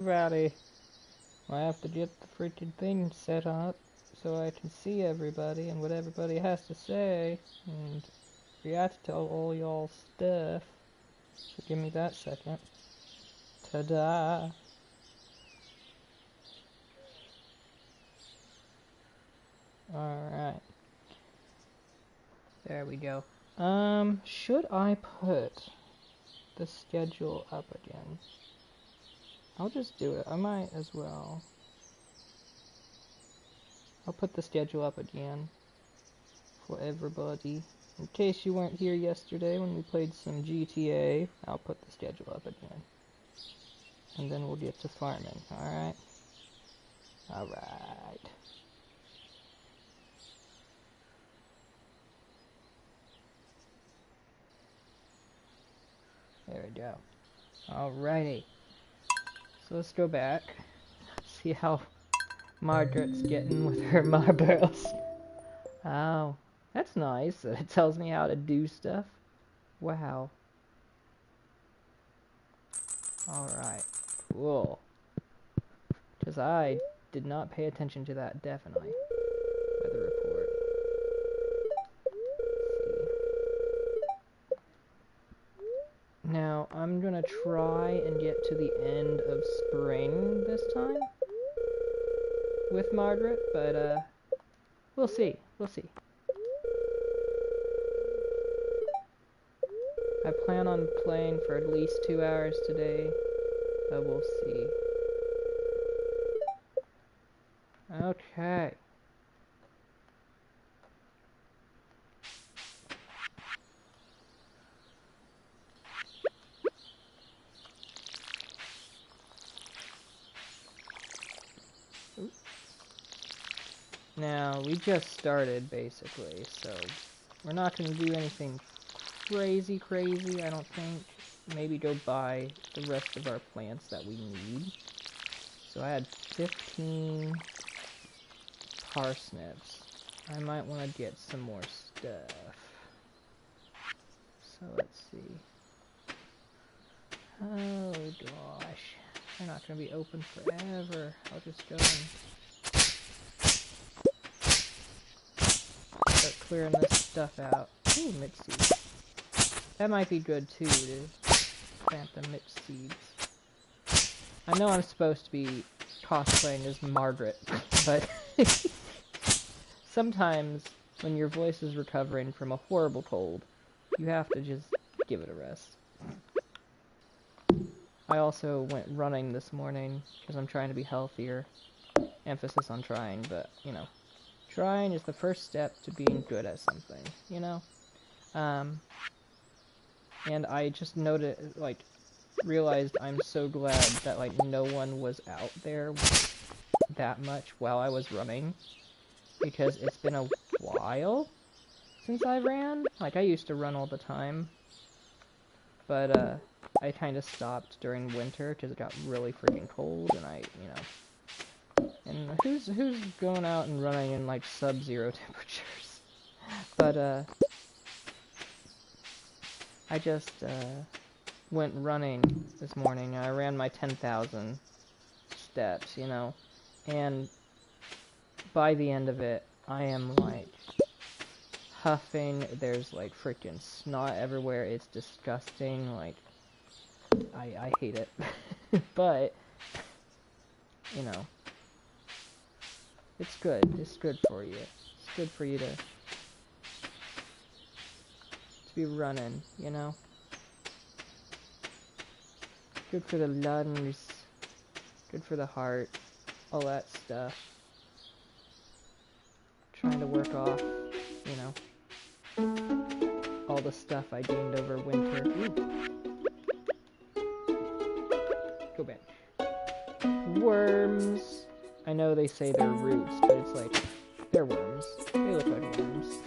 Everybody. I have to get the freaking thing set up so I can see everybody and what everybody has to say and react to all y'all's stuff. So give me that second. Ta-da! Alright. There we go. Should I put the schedule up again? I'll just do it. I might as well. I'll put the schedule up again for everybody. In case you weren't here yesterday when we played some GTA, I'll put the schedule up again. And then we'll get to farming, alright? Alright. There we go. Alrighty. So let's go back. See how Margaret's getting with her marbles. Oh, that's nice. It tells me how to do stuff. Wow. Alright. Cool. Because I did not pay attention to that, definitely. Weather report. Now, I'm gonna try and get to the end of spring this time with Margaret, but, we'll see. We'll see. I plan on playing for at least 2 hours today, but we'll see. Okay. Now, we just started, basically, so we're not going to do anything crazy, I don't think. Maybe go buy the rest of our plants that we need. So I had 15 parsnips. I might want to get some more stuff. So let's see. Oh gosh. They're not going to be open forever. I'll just go and start clearing this stuff out. Ooh, mixed seeds. That might be good too, to plant the mixed seeds. I know I'm supposed to be cosplaying as Margaret, but sometimes when your voice is recovering from a horrible cold, you have to just give it a rest. I also went running this morning because I'm trying to be healthier. Emphasis on trying, but, you know, trying is the first step to being good at something, you know? And I just realized I'm so glad that, like, no one was out there that much while I was running. Because it's been a while since I ran. Like, I used to run all the time. But, I kind of stopped during winter because it got really freaking cold, and and who's going out and running in, like, sub-zero temperatures? But, I just, went running this morning. I ran my 10,000 steps, you know, and by the end of it, I am, like, huffing. There's, like, freaking snot everywhere. It's disgusting. Like, I hate it. But, you know, it's good. It's good for you. It's good for you to be running, you know? Good for the lungs, good for the heart, all that stuff. Trying to work off, you know, all the stuff I gained over winter. Ooh. Go back. Worms! I know they say they're roots, but it's like, they're worms. They look like worms.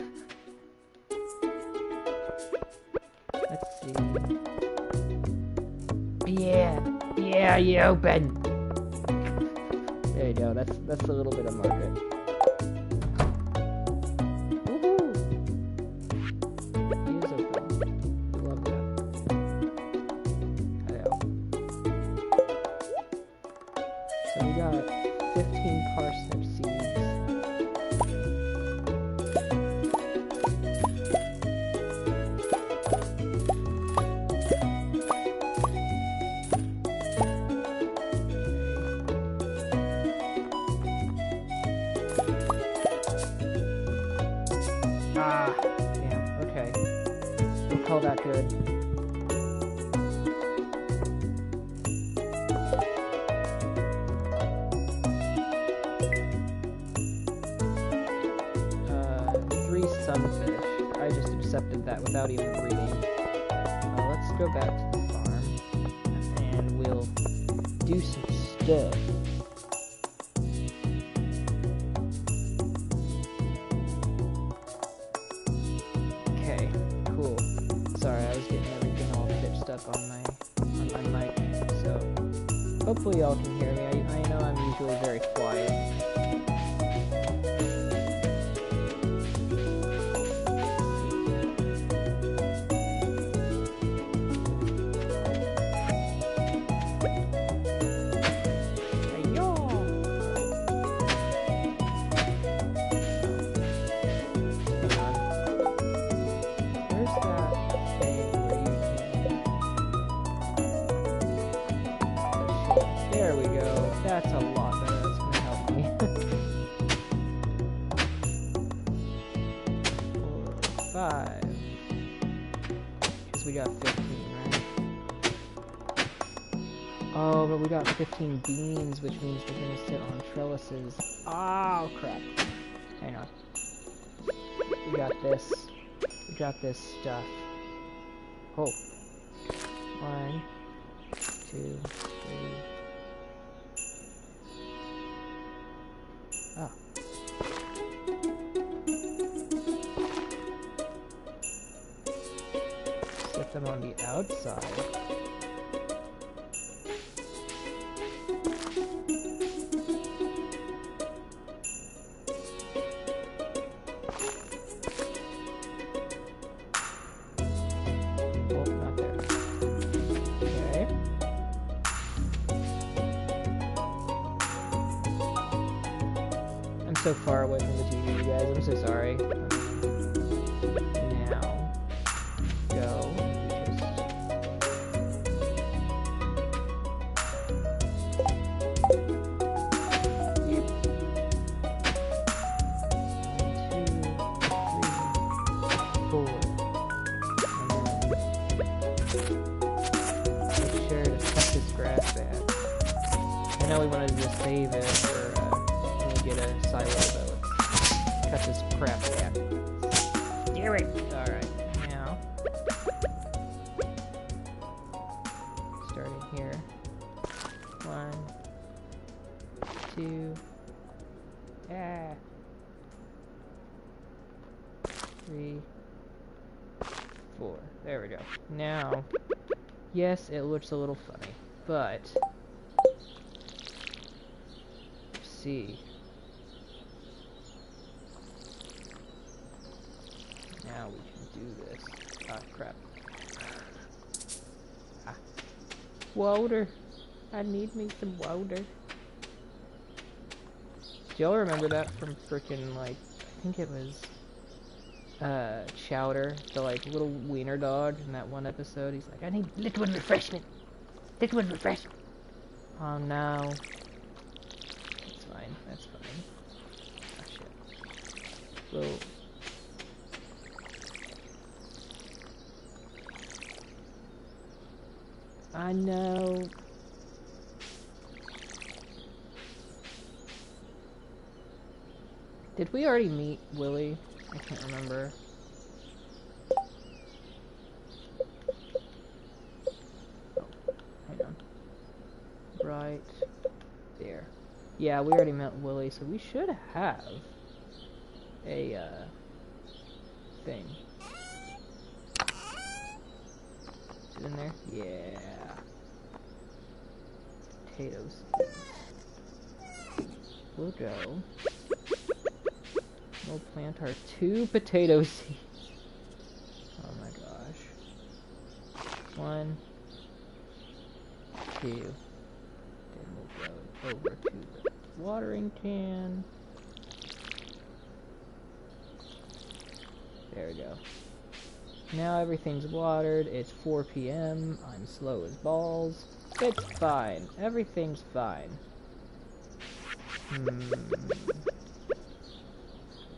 Let's see. Yeah, you open. There you go. That's a little bit of Margaret. Woohoo! He is open. Love that. So we got 15 parsnip seeds. Ah, damn, okay. We'll call that good. Three sunfish. I just accepted that without even reading. Let's go back to the farm, and we'll do some stuff. Okay, cool. Sorry, I was getting everything all pitched up on my mic, so hopefully y'all can hear me. I know I'm usually very quiet. There we go. That's a lot better. That's gonna help me. 4, 5. Because we got 15, right? Oh, but we got 15 beans, which means we're gonna sit on trellises. Oh, crap. Hang on. We got this. We got this stuff. Oh. 1, 2, 3. Oh. Set them on the outside. Oh, not there. Okay. I'm so far away from the TV, you guys. I'm so sorry. Now, go. Yep. 1, 2, 3, 4. Make sure to cut this grass back. I know we wanted to just save it for when we get a silo, but let's cut this crap back. Do it! Alright, now. Starting here. 1, 2. 3, 4. There we go. Now, yes, it looks a little funny, but see. Now we can do this. Ah, crap. Ah. Water. I need me some water. Do y'all remember that from frickin', like, I think it was Chowder, the like little wiener dog in that one episode? He's like, I need liquid refreshment. Liquid refreshment. Oh no. That's fine. That's fine. Oh shit. Well. I know. Did we already meet Willie? I can't remember. Oh, hang on. Right there. Yeah, we already met Willie, so we should have a thing. Is it in there? Yeah. Potatoes. We'll go. We'll plant our 2 potato seeds. Oh my gosh. 1, 2. Then we'll go over to the watering can. There we go. Now everything's watered. It's 4 p.m. I'm slow as balls. It's fine. Everything's fine.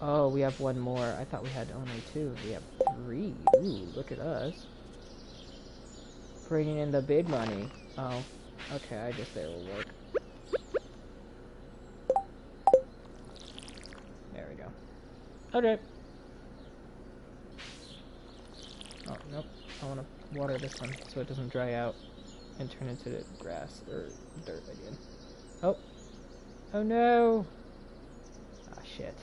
Oh, we have one more. I thought we had only 2. We have 3. Ooh, look at us. Bringing in the big money. Oh, okay, I guess they will work. There we go. Okay. Oh, nope. I want to water this one so it doesn't dry out and turn into grass or dirt again. Oh. Oh no! Ah, shit.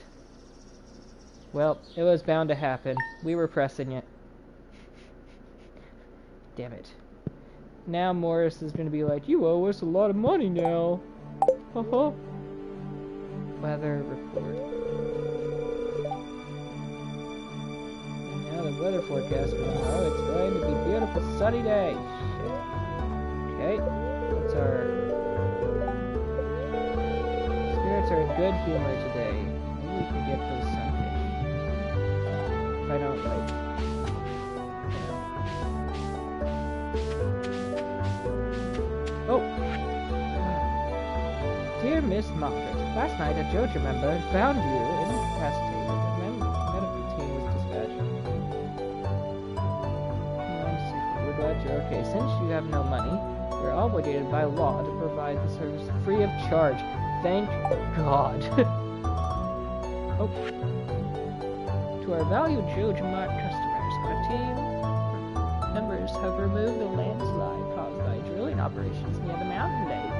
Well, it was bound to happen. We were pressing it. Damn it. Now Morris is going to be like, you owe us a lot of money now. Haha. Weather report. And now the weather forecast for tomorrow. It's going to be a beautiful sunny day. Shit. Okay. What's our... Spirits are in good humor today. Maybe we can get those sunfish. If I don't, like... Oh! Dear Miss Margaret, last night a Joja member found you incapacitated and then medical team was dispatched. I'm sick. We're glad you're okay. Since you have no money, we're obligated by law to provide the service free of charge. Thank God. Oh. To our valued Joja Mart customers, our team members have removed the landslide caused by drilling operations near the mountain lake.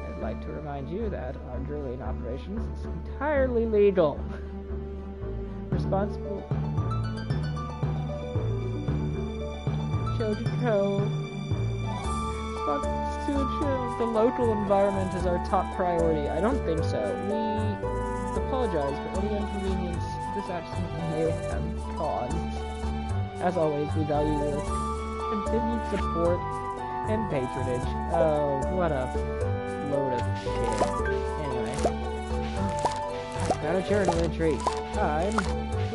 I'd like to remind you that our drilling operations is entirely legal. Responsible stewardship of the local environment is our top priority. I don't think so. We apologize for any inconvenience this accident may have caused. As always, we value your continued support and patronage. Oh, what a load of shit. Anyway. I've got a journal entry. I'm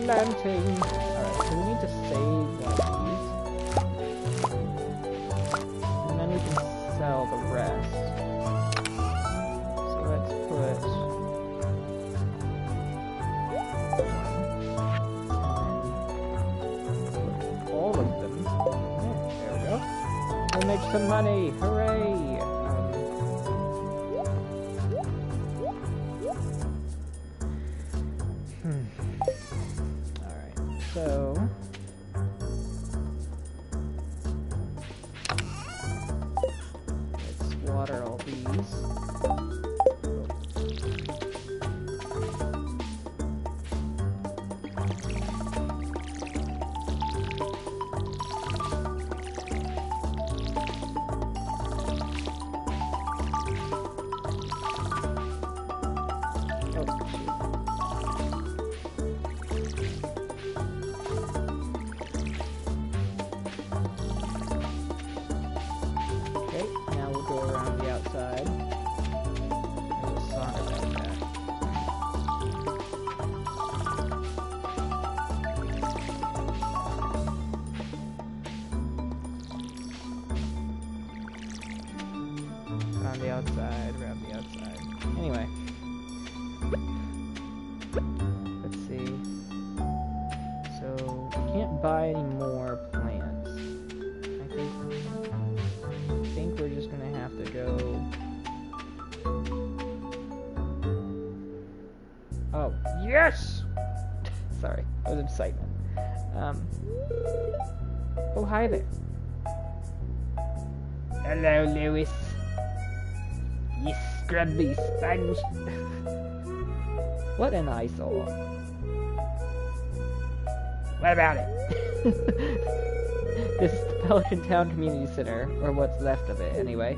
planting. Alright, so we need to save one of these. And then we can sell the rest. So let's put... all of them. Oh, there we go. We'll make some money! Hooray! Alright, so... let's water all these. Around the outside. Anyway. Let's see. So, we can't buy any more plants. I think we're just gonna have to go... Oh, yes! Sorry, that was excitement. Oh, hi there. Hello, Lewis. You scrubby sponge. What an eyesore. What about it? This is the Pelican Town Community Center, or what's left of it, anyway.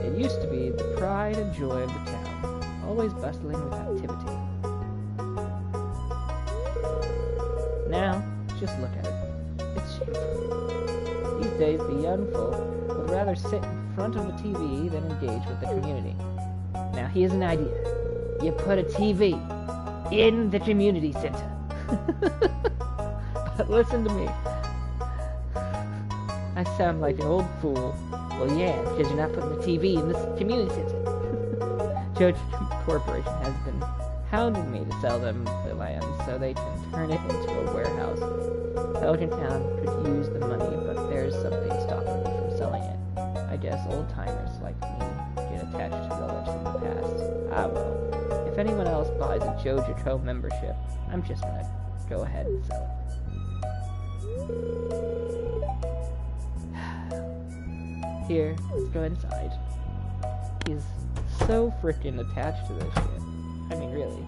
It used to be the pride and joy of the town, always bustling with activity. Now, just look at it. It's shameful. These days the young folk would rather sit in front of the TV than engage with the community. Now here's an idea. You put a TV in the community center. But listen to me. I sound like an old fool. Well, yeah, because you're not putting a TV in this community center. Judge Corporation has been hounding me to sell them the land so they can turn it into a warehouse. Pelican Town could use the money, but there's something stopping me from selling it. I guess old-timers like me get attached to relics from the past. Ah, well. If anyone else buys a JoJo membership, I'm just gonna go ahead and sell it. Here, let's go inside. He's so freaking attached to this shit. I mean, really.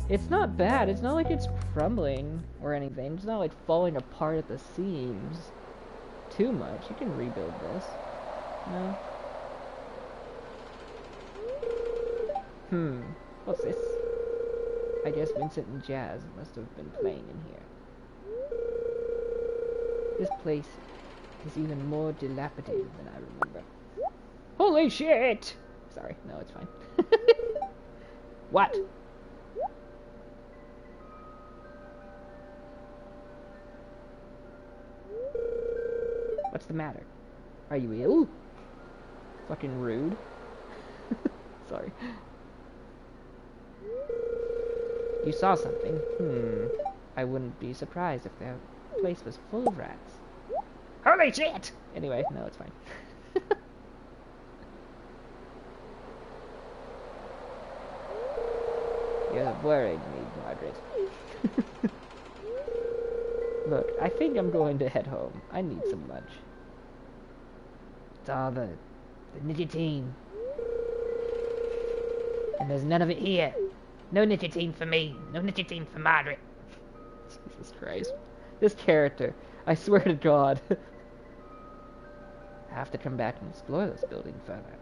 It's not bad. It's not like it's crumbling or anything. It's not like falling apart at the seams too much. You can rebuild this. No? What's this? I guess Vincent and Jazz must have been playing in here. This place is even more dilapidated than I remember. Holy shit! Sorry, no, it's fine. What? What's the matter? Are you ill? Fucking rude. Sorry. You saw something? I wouldn't be surprised if the place was full of rats. Holy shit! Anyway, no, it's fine. You're worried me, Margaret. Look, I think I'm going to head home. I need some lunch. It's all the nicotine. And there's none of it here. No nicotine for me. No nicotine for Margaret. Jesus Christ. This character. I swear to God. I have to come back and explore this building further.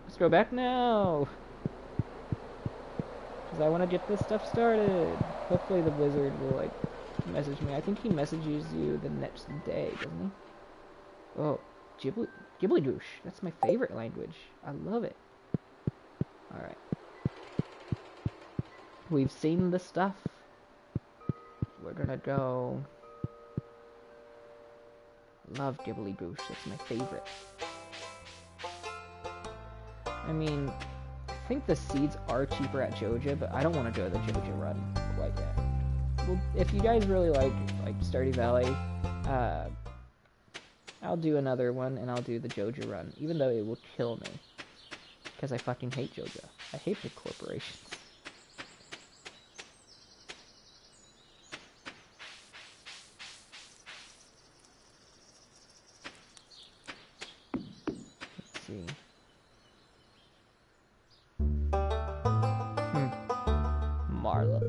Let's go back now. Because I want to get this stuff started. Hopefully the wizard will, like, message me. I think he messages you the next day, doesn't he? Oh, Ghibli-goosh. That's my favorite language. I love it. Alright. We've seen the stuff. We're gonna go... Love Ghibli-goosh. That's my favorite. I mean, I think the seeds are cheaper at Joja, but I don't want to go the Joja run quite yet. Well, if you guys really like Stardew Valley, I'll do another one, and I'll do the Joja run, even though it will kill me. Because I fucking hate Joja. I hate the corporations. Let's see. Marla.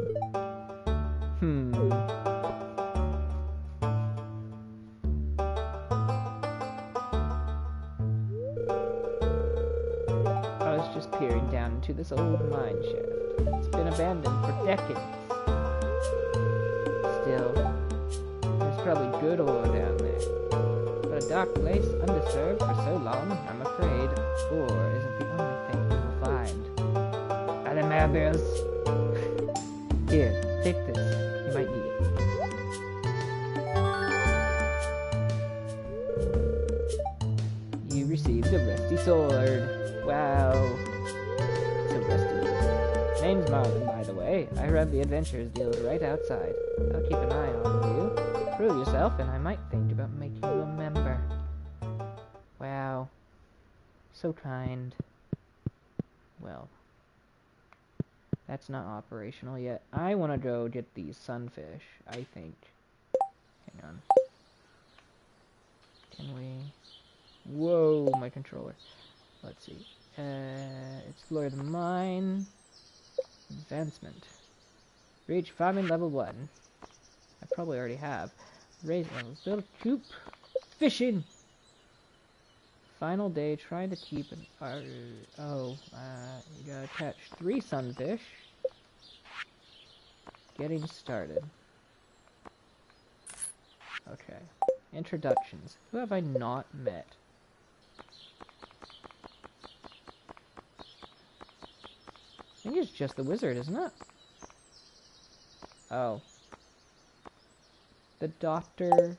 I was just peering down into this old mine shaft. It's been abandoned for decades. Still, there's probably good ore down there. But a dark place, undisturbed for so long, I'm afraid ore isn't the only thing we'll find. Are there marbles? Here, take this. You might need it. You received a rusty sword. Wow. It's a rusty sword. Name's Marlin, by the way. I run the Adventures Guild right outside. I'll keep an eye on you. Prove yourself, and I might think about making you a member. Wow. So kind. Well. That's not operational yet. I want to go get these sunfish, I think. Hang on. Can we... Whoa, my controller. Let's see. Explore the mine. Advancement. Reach farming level 1. I probably already have. Raise levels. Build a coop. Fishing! final day trying to keep an... you gotta catch 3 sunfish. Getting started. Okay. Introductions. Who have I not met? I think it's just the wizard, isn't it? Oh. The doctor,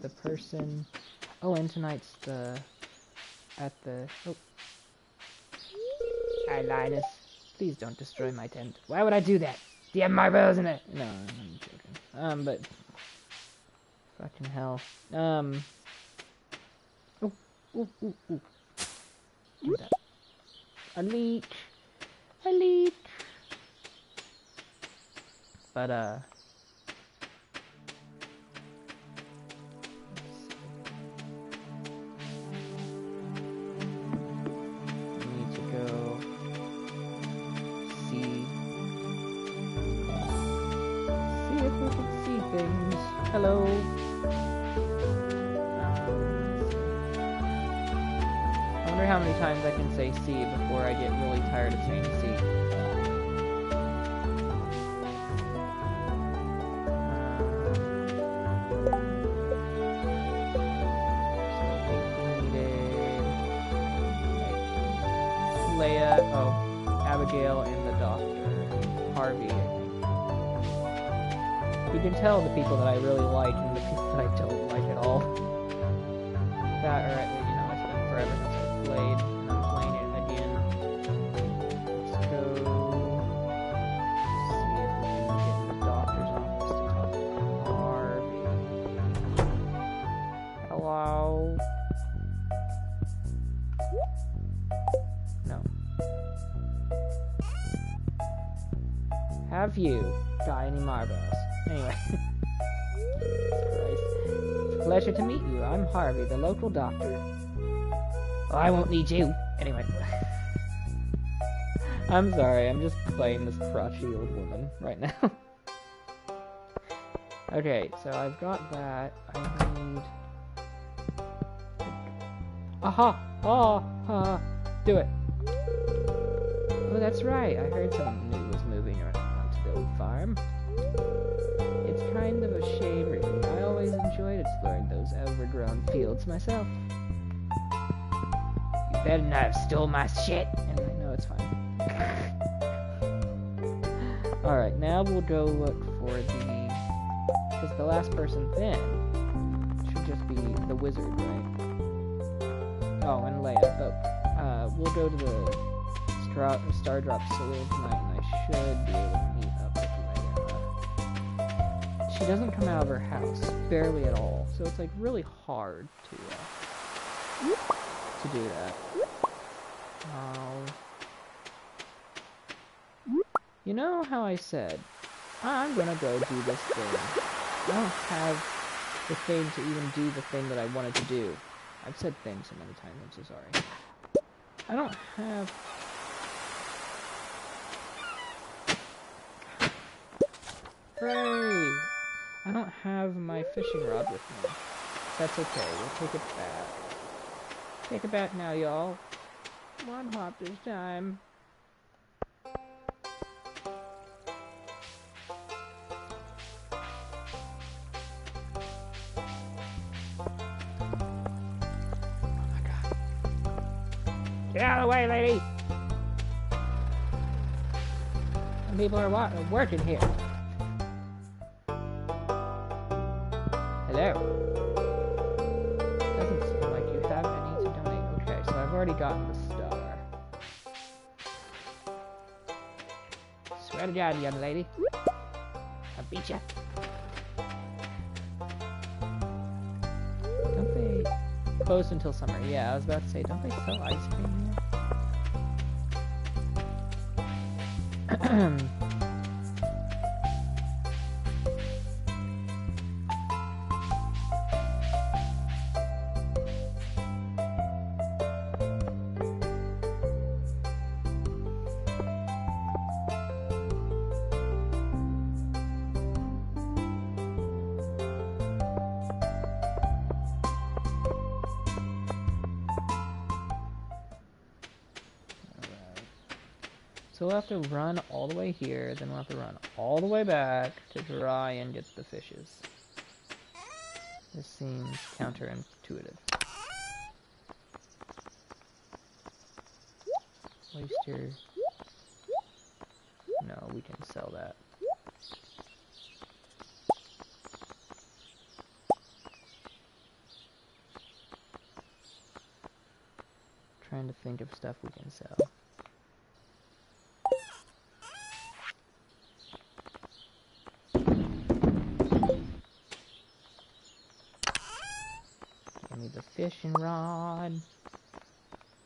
the person... Oh, and tonight's Oh. Hi, Linus. Please don't destroy my tent. Why would I do that? Do you have marbles in it? No, I'm joking. But... Fucking hell. Ooh. Do that. A leech. A leech. But, hello. I wonder how many times I can say C before I get really tired of saying C. Leia, Abigail, and the doctor, Harvey. You can tell the people that I really like and the people that I don't like at all. That, or, it's been forever since I've played, and I'm playing it again. Let's go see if we can get in the doctor's office to talk to Harvey. Hello? No. Have you got any marbles? Anyway. Christ. It's a pleasure to meet you. I'm Harvey, the local doctor. Oh, I won't need you. Anyway. I'm sorry, I'm just playing this crotchety old woman right now. Okay, so I've got that. I need... Aha! Ah! Do it! Oh, that's right. I heard someone new was moving around to the old farm. It's kind of a shame, really. I always enjoyed exploring those overgrown fields myself. You better not have stole my shit! Anyway, no, it's fine. Alright, now we'll go look for the... Because the last person then should just be the wizard, right? Oh, and Leia. But, we'll go to the Stardrop Saloon tonight, and I should be able to meet up with Leia. She doesn't come out of her house, barely at all, so it's like really hard to do that. You know how I said, I'm gonna go do this thing. I don't have the thing to even do the thing that I wanted to do. I've said things so many times, I'm so sorry. I don't have... Hooray! I don't have my fishing rod with me. That's okay, we'll take it back. Take it back now, y'all. One hop this time. Get out of the way, lady! Some people are working here. Hello? Doesn't seem like you have any to donate. Okay, so I've already gotten the star. Swear to God, young lady. I'll beat ya. Don't they... Closed until summer. Yeah, I was about to say, don't they sell ice cream here? So we'll have to run all the way here, then we'll have to run all the way back to try and get the fishes. This seems counterintuitive. Oyster. No, we can sell that. Trying to think of stuff we can sell. Give me the fishing rod.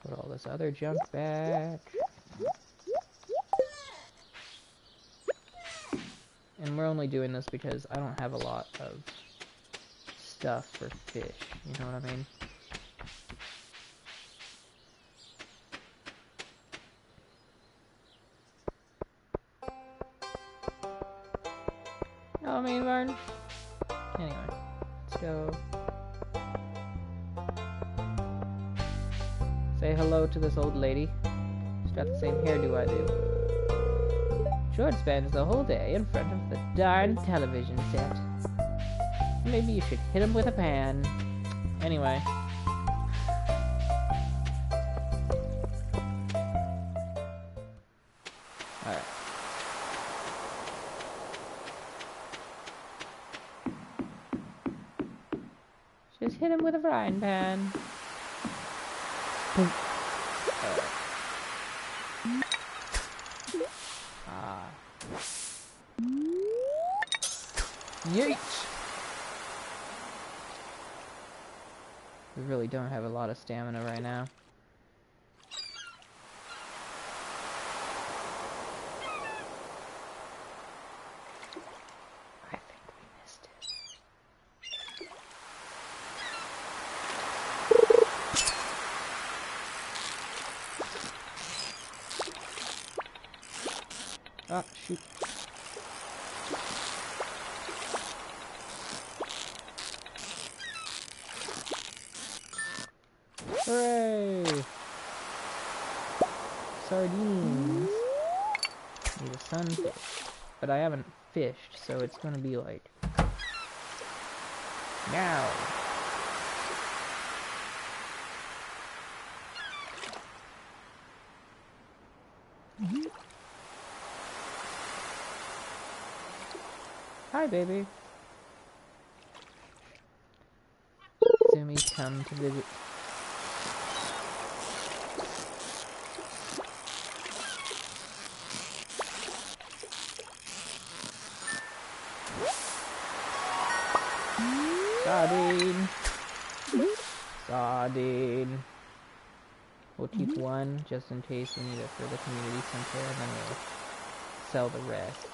Put all this other junk back. And we're only doing this because I don't have a lot of stuff for fish. You know what I mean? Oh, main barn. Anyway, let's go. Say hello to this old lady. She's got the same hairdo I do. George spends the whole day in front of the darn television set. Maybe you should hit him with a pan. Anyway. Alright. Just hit him with a frying pan. Yeet! We really don't have a lot of stamina right now. I think we missed it. Ah, shoot. Hooray! Sardines. Need a sunfish. But I haven't fished, so it's gonna be like... Now! Hi, baby. Zoomies come to visit. Sardine. Sardine. We'll keep one just in case we need it for the community center, and then we'll sell the rest.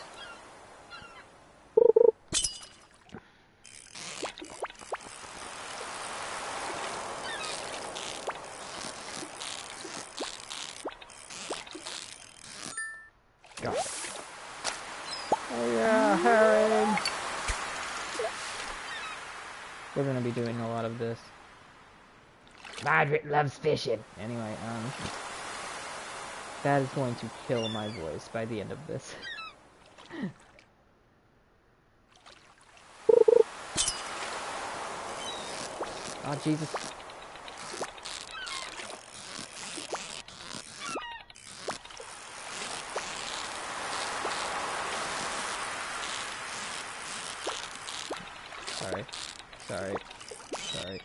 Got it. Oh yeah, herring! We're gonna be doing a lot of this. Margaret loves fishing! Anyway, that is going to kill my voice by the end of this. Oh, Jesus. Sorry. Sorry. Sorry.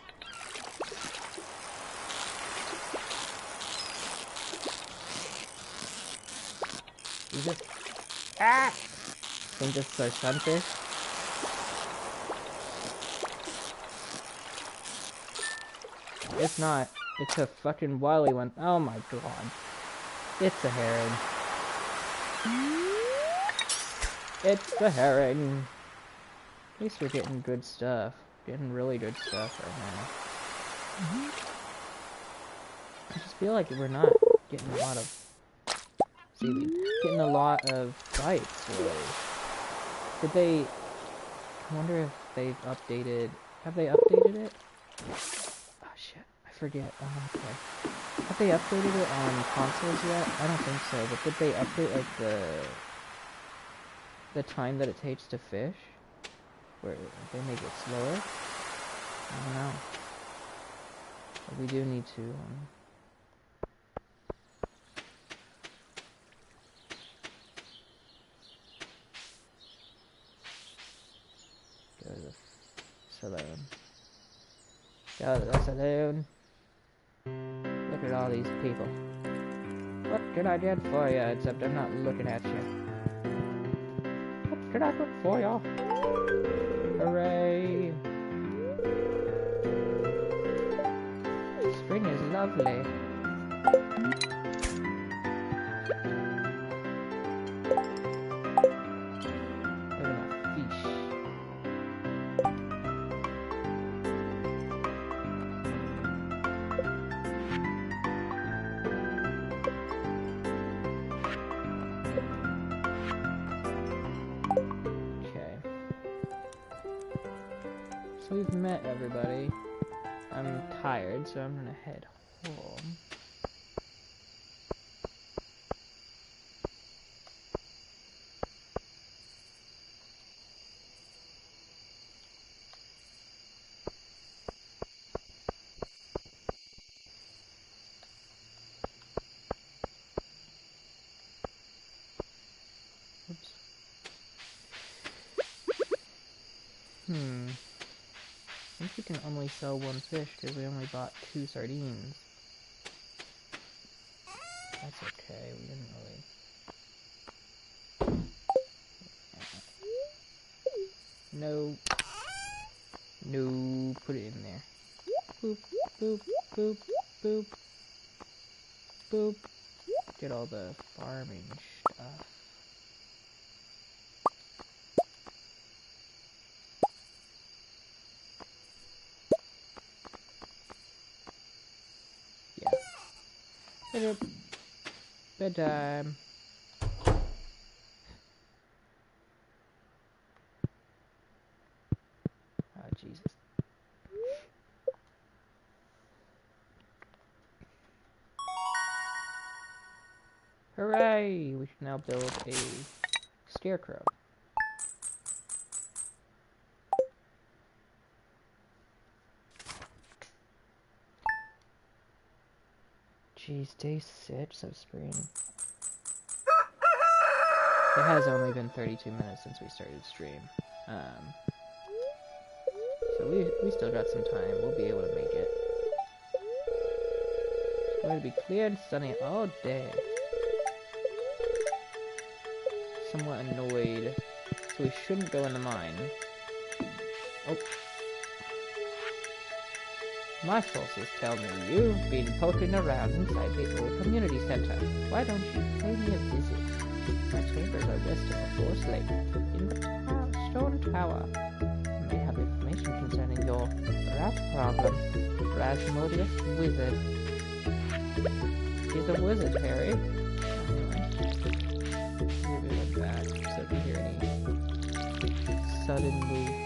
Jesus. Ah! I think this is our sunfish. It's not. It's a fucking wily one. Oh my god. It's a herring. It's a herring. At least we're getting good stuff. Getting really good stuff right now. I just feel like we're not getting a lot of seaweed. Getting a lot of bites, really. Did they... I wonder if they've updated... Have they updated it? Oh shit, I forget. Oh, okay. Have they updated it on consoles yet? I don't think so, but did they update like the time that it takes to fish? Where they make it slower? I don't know. But we do need to go to the saloon. Go to the saloon. Look at all these people. What can I get for you, except I'm not looking at you? What can I get for you? Hooray! Spring is lovely. Look at my fish. So we've met everybody. I'm tired, so I'm gonna head home. Oops. I think we can only sell one fish because we only bought 2 sardines. That's okay, we didn't really... No. No, put it in there. Boop, boop, boop, boop. Boop. Get all the farming stuff. Yeah. Bedtime. Oh, Jesus. Hooray! We can now build a scarecrow. Jeez, day 6 of spring. It has only been 32 minutes since we started stream. So we still got some time. We'll be able to make it. It's going to be clear and sunny all day. Somewhat annoyed. So we shouldn't go in the mine. Oh. My sources tell me you've been poking around inside the old community center. Why don't you pay me a visit? My chambers are west of the Forest Lake, in the stone tower. You may have information concerning your rat problem. Rasmodius Wizard. He's a wizard, Harry. Anyway, we'll be right back, so if you hear any sudden movement.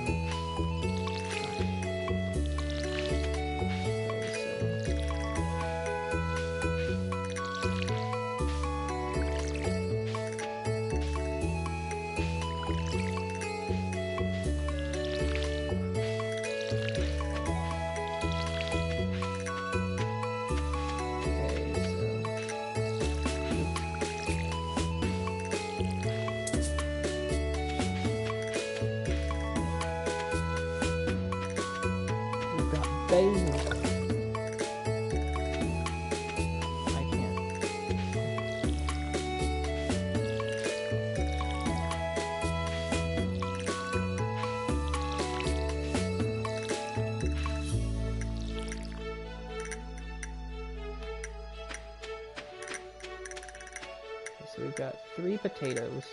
So we've got 3 potatoes.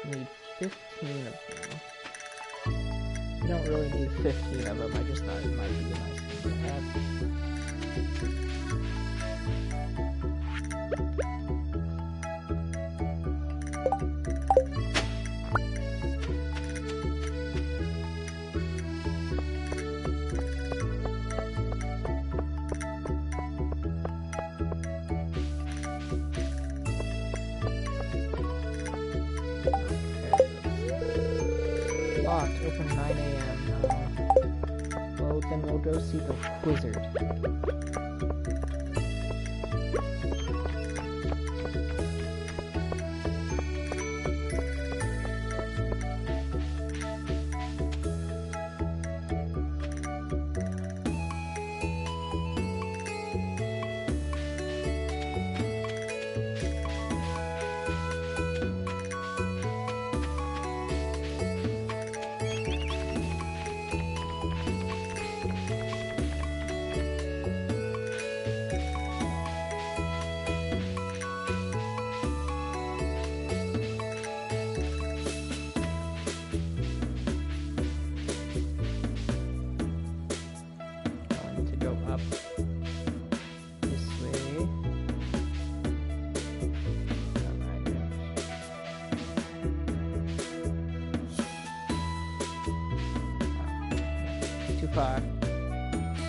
We need 15 of them. We don't really need 15 of them, I just thought it might be a nice thing to have. locked. Open 9 a.m. Well, then we'll go see the wizard.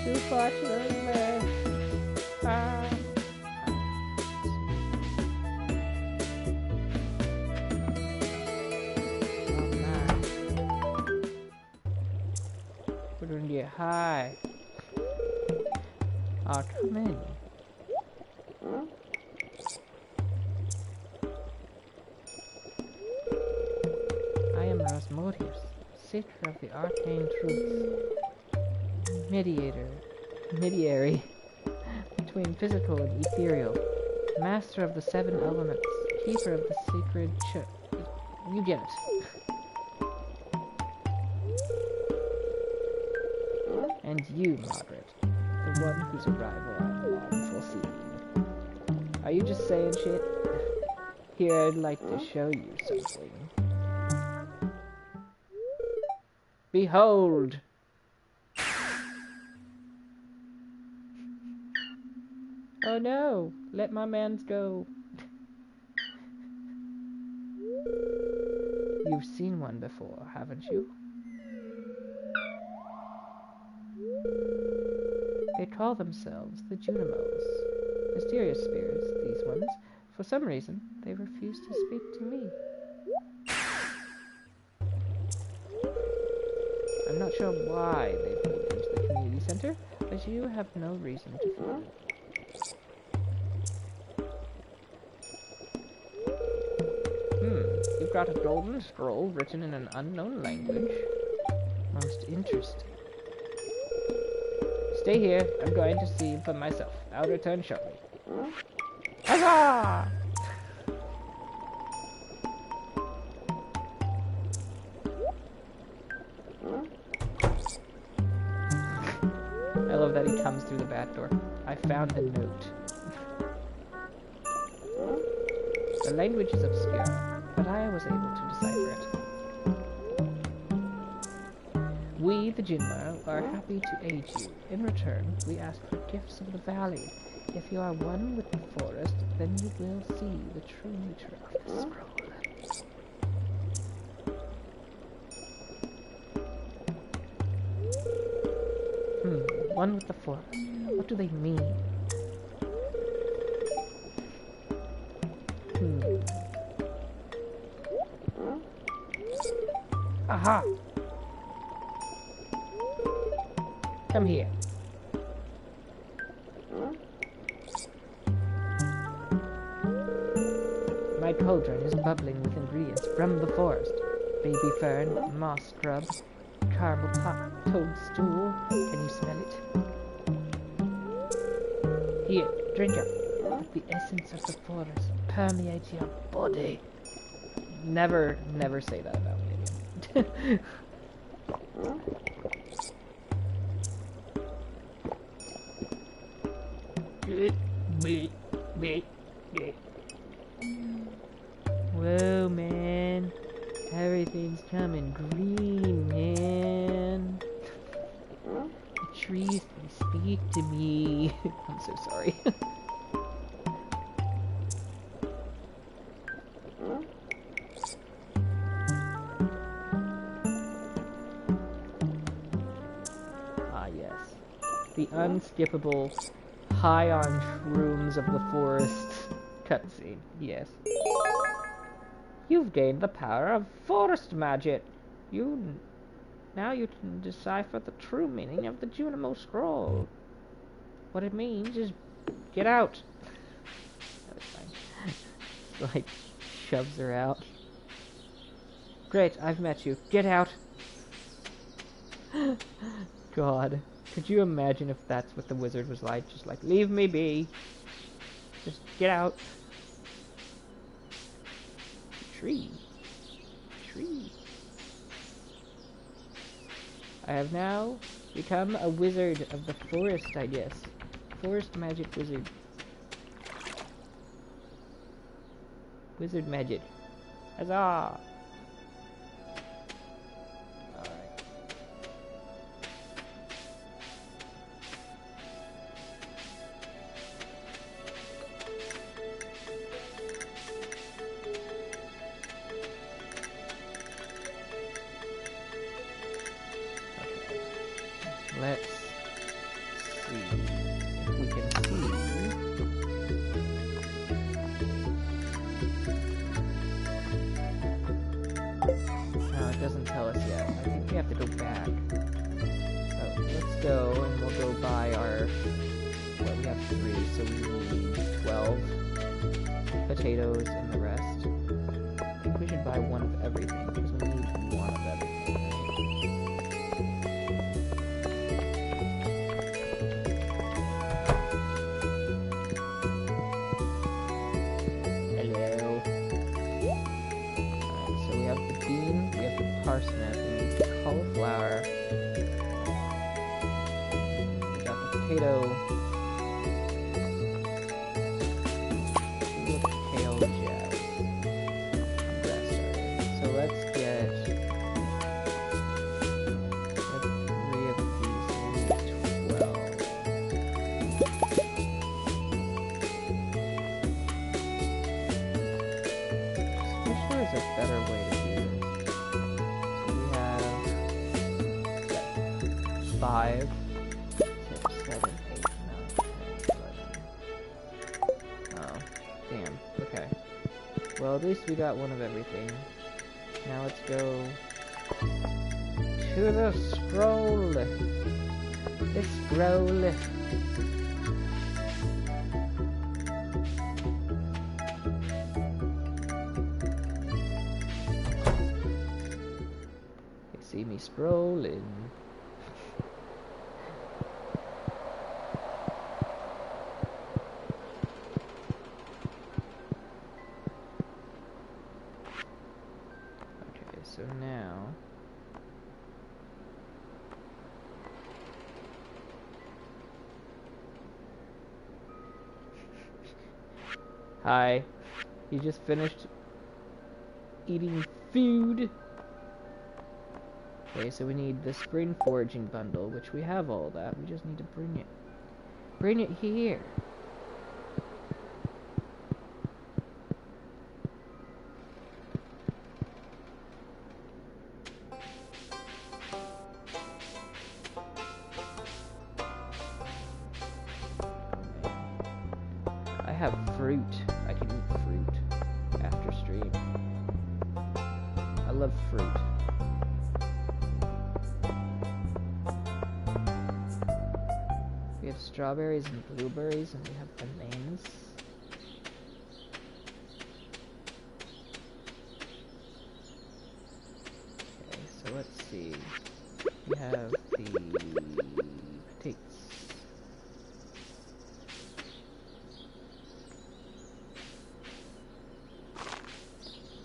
Too far to the left. Oh man. We're gonna get high. Come in. I am Rasmodius, seeker of the arcane truths. Mediary between physical and ethereal, master of the 7 elements, keeper of the sacred you get it. And you, Margaret, the one whose arrival I'm long foreseeing. Are you just saying shit? Here, I'd like to show you something. Behold! Oh no! Let my mans go! You've seen one before, haven't you? They call themselves the Junimals. Mysterious spirits, these ones. For some reason, they refuse to speak to me. I'm not sure why they've moved into the community center, but you have no reason to fear it. You've got a golden scroll written in an unknown language. Most interesting. Stay here. I'm going to see for myself. I'll return shortly. Huzzah! I love that he comes through the back door. I found the note. The language is obscure, but I was able to decipher it. We, the Jinma, are happy to aid you. In return, we ask for gifts of the valley. If you are one with the forest, then you will see the true nature of the scroll. One with the forest. What do they mean? Aha! Come here. My cauldron is bubbling with ingredients from the forest. Baby fern, moss scrub, caramel pop, toadstool. Can you smell it? Here, drink up. Let the essence of the forest permeate your body. Never say that about me again. Whoa, man. Everything's coming green, man. The trees can speak to me. I'm so sorry. Ah, yes. The unskippable high on shrooms of the forest cutscene. Yes. You've gained the power of forest magic. You Now you can decipher the true meaning of the Junimo scroll. What it means is, get out. That was fine. Like, shoves her out. Great, I've met you. Get out. God. Could you imagine if that's what the wizard was like? Just like, leave me be. Just get out. Tree. Tree. I have now become a wizard of the forest, I guess. Forest magic wizard. Wizard magic. Huzzah! Let's see if we can see. No, it doesn't tell us yet. I think we have to go back. Oh, let's go and we'll go buy our... Well, we have 3, so we need 12 potatoes and the rest. I think we should buy one of everything because we need one of everything. Parsnip, we need cauliflower, we got the potato, kale, jazz, so let's get 3 of these, we need 12. I wish there was a better way to do this. 5, 6, 7, 8, 9, 10, 11. Oh, damn. Okay. Well, at least we got one of everything. Now let's go to the scroll. The scroll. You see me scrolling. So now, hi, you just finished eating food. Okay, so we need the spring foraging bundle, which we have all that. We just need to bring it here. I have fruit. I can eat fruit after stream. I love fruit. We have strawberries and blueberries, and we have bananas. Okay, so let's see. We have the potatoes.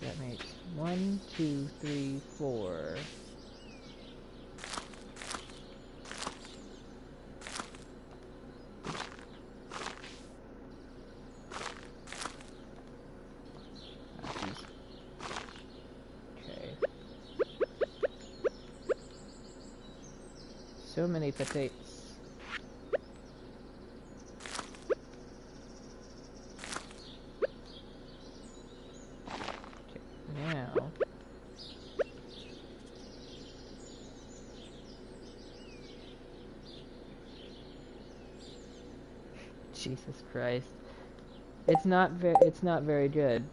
That makes 1, 2, 3, 4. Okay. So many potatoes. Jesus Christ. It's not very good.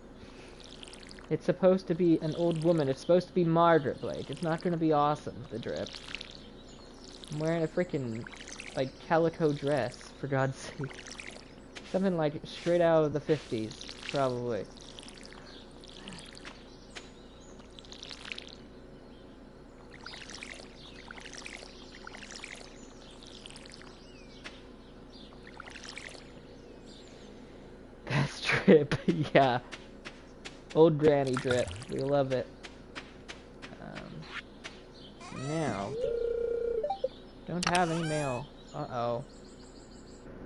It's supposed to be an old woman. It's supposed to be Margaret, Blake. It's not gonna be awesome, the drip. I'm wearing a freaking, like, calico dress, for God's sake. Something like straight out of the 50s, probably. Best drip, yeah. Old granny drip. We love it. Now, don't have any mail. Uh-oh.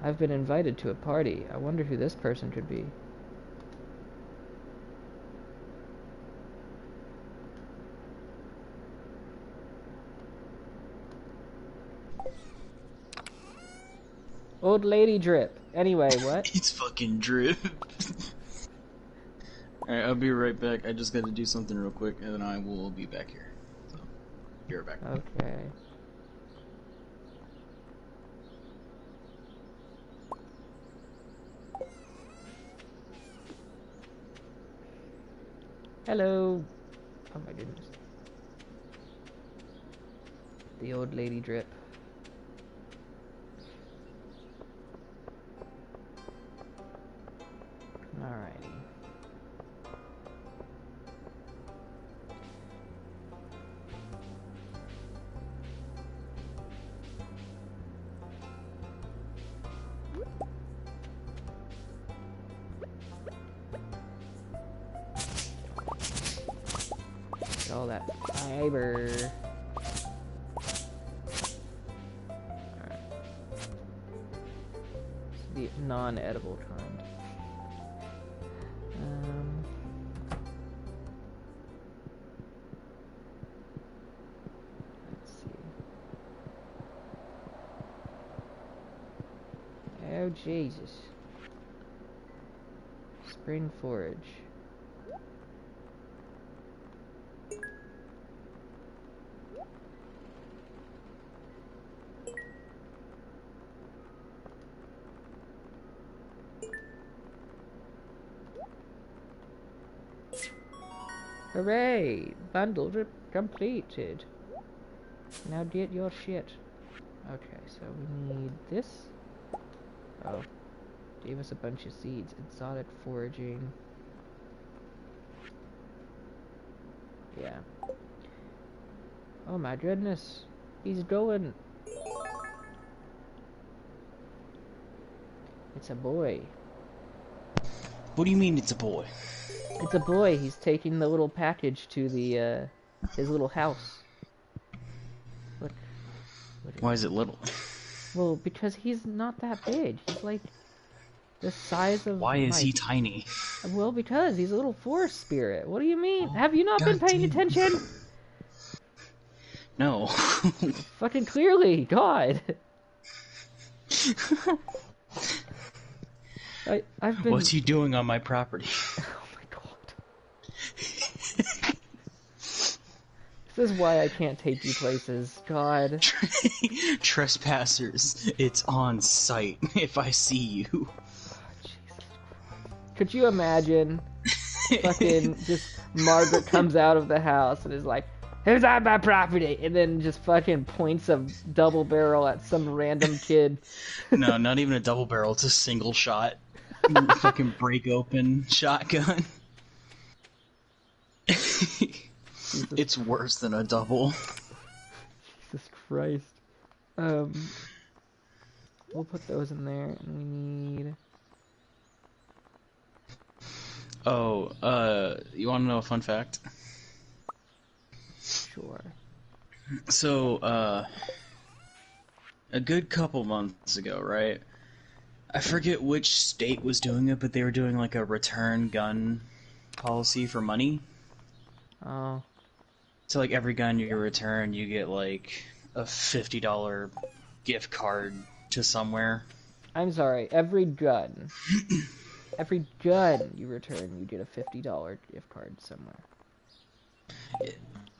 I've been invited to a party. I wonder who this person could be. Old lady drip. Anyway, what? It's fucking drip. Alright, I'll be right back. I just gotta do something real quick, and then I will be back here. So, be right back. Okay. Hello. Oh my goodness. The old lady drip. Alrighty. Get all that fiber. Alright. The non-edible kind. Let's see. Oh Jesus. Spring forage. Hooray! Bundle completed. Now get your shit. Okay, so we need this. Oh. Gave us a bunch of seeds. Exotic foraging. Yeah. Oh my goodness. He's going. It's a boy. What do you mean it's a boy? It's a boy. He's taking the little package to the, his little house. Look. Why is it little? Well, because he's not that big. He's like the size of. Why is he tiny? Well, because he's a little forest spirit. What do you mean? Have you not been paying attention? No. Fucking clearly, God. I've been. What's he doing on my property? Oh my God. This is why I can't take you places, God. Trespassers, it's on sight if I see you. Oh, Jesus. Could you imagine? Fucking just Margaret comes out of the house and is like, "Who's on my property?" And then just fucking points a double barrel at some random kid. No, not even a double barrel, it's a single shot. Fucking break open shotgun. It's worse than a double. Jesus Christ. We'll put those in there, and we need. Oh, you want to know a fun fact? Sure. So, a good couple months ago, right? I forget which state was doing it, but they were doing like a return gun policy for money. Oh. So like every gun you return, you get like a $50 gift card to somewhere. I'm sorry, every gun you return, you get a $50 gift card somewhere.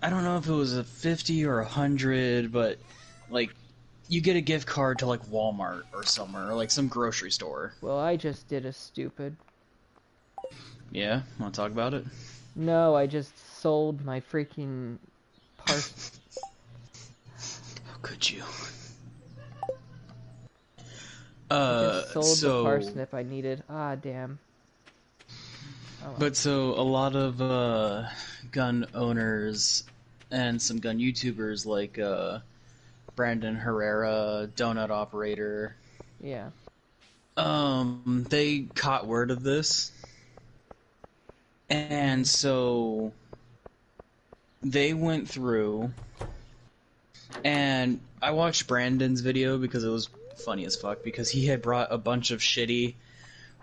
I don't know if it was a 50 or 100, but like you get a gift card to like Walmart or somewhere, or like some grocery store. Well, I just did a stupid. Yeah, want to talk about it? No, I just sold my freaking parse. How could you? I just sold the So, parsnip I needed. Ah, damn. Oh well. but so a lot of gun owners and some gun YouTubers like Brandon Herrera, Donut Operator, Yeah. they caught word of this, and so they went through, and I watched Brandon's video because it was funny as fuck, because he had brought a bunch of shitty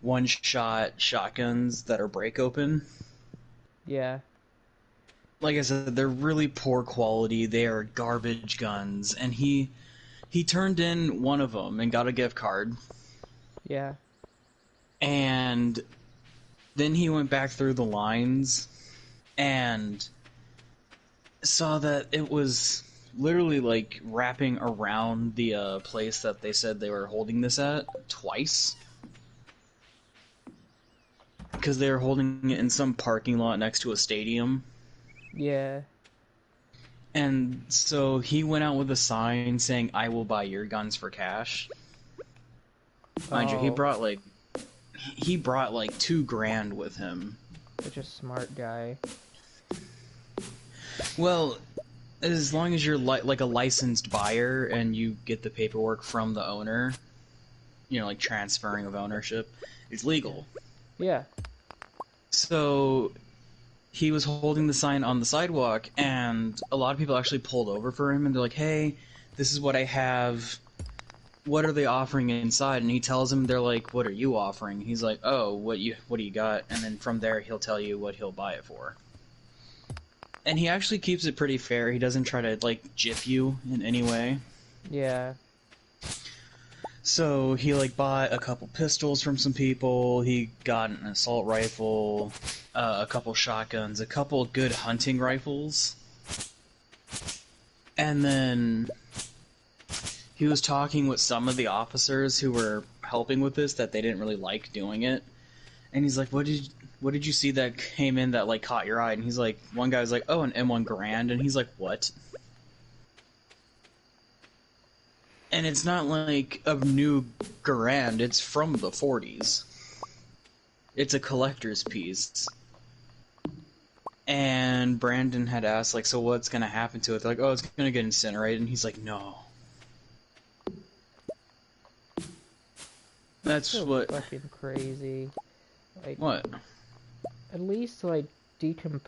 one-shot shotguns that are break open. Yeah. Like I said, they're really poor quality. They are garbage guns, and he turned in one of them and got a gift card, Yeah. and then he went back through the lines and saw that it was literally like wrapping around the place that they said they were holding this at twice, because they were holding it in some parking lot next to a stadium. Yeah. And so he went out with a sign saying, "I will buy your guns for cash." Mind you, Oh, he brought like $2,000 with him. such a smart guy. Well, as long as you're like a licensed buyer and you get the paperwork from the owner, you know, like transferring of ownership, it's legal. Yeah. So he was holding the sign on the sidewalk, and a lot of people actually pulled over for him, and they're like, "Hey, this is what I have. What are they offering inside?" And he tells them, they're like, "What are you offering?" He's like, "Oh, what do you got?" And then from there, he'll tell you what he'll buy it for. And he actually keeps it pretty fair. He doesn't try to like gyp you in any way. Yeah. So he like bought a couple pistols from some people. He got an assault rifle, a couple shotguns, a couple good hunting rifles, and then he was talking with some of the officers who were helping with this that they didn't really like doing it. And he's like, what did you see that came in that like caught your eye?" And he's like, one guy was like, "Oh, an M1 Garand," and he's like, "What?" And it's not like a new Garand, it's from the 40s. It's a collector's piece. And Brandon had asked, like, "So what's gonna happen to it?" They're like, "Oh, it's gonna get incinerated." And he's like, "No." That's So what... fucking crazy. Like, What? at least like destruct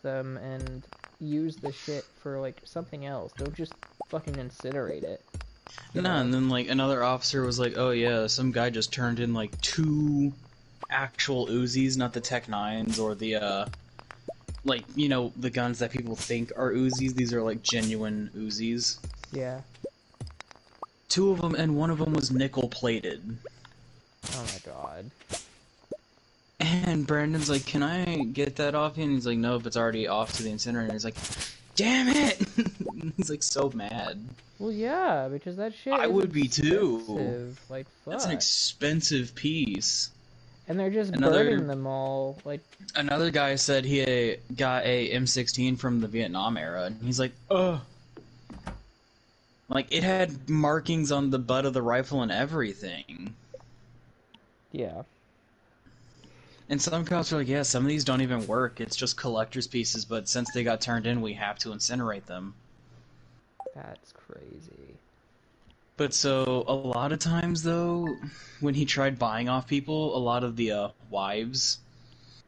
them and use the shit for like something else. Don't just fucking incinerate it. You No, know? and then, like, another officer was like, "Oh, yeah, some guy just turned in, like, 2 actual Uzis, not the Tech 9s or the, like, you know, the guns that people think are Uzis. These are, like, genuine Uzis. Yeah. 2 of them, and one of them was nickel-plated." Oh my god. And Brandon's like, "Can I get that off you?" And he's like, "No, if it's already off to the incinerator." He's like, "Damn it!" He's, like, so mad. Well, yeah, because that shit I is would be, too. expensive. Like, That's an fuck. expensive piece. And they're just burning Another them all. Like, Another guy said he got a M16 from the Vietnam era, and he's like, "Ugh." Like, it had markings on the butt of the rifle and everything. yeah. And some cops are like, "Yeah, some of these don't even work. It's just collector's pieces, but since they got turned in, we have to incinerate them." That's crazy. But so, a lot of times, though, when he tried buying off people, a lot of the wives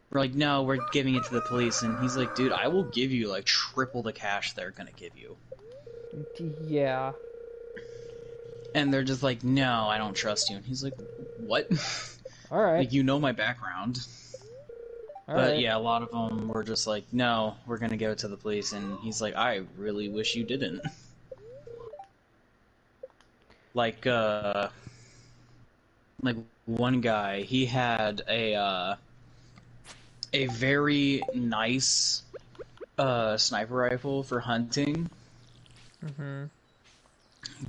were like, "No, we're giving it to the police." And he's like, "Dude, I will give you, like, triple the cash they're gonna give you." Yeah. And they're just like, "No, I don't trust you." And he's like, "What?" Alright. Like, you know my background. But Alright. yeah, a lot of them were just like, "No, we're gonna give it to the police." And he's like, "I really wish you didn't." Like, like one guy, he had a very nice sniper rifle for hunting, Mm-hmm.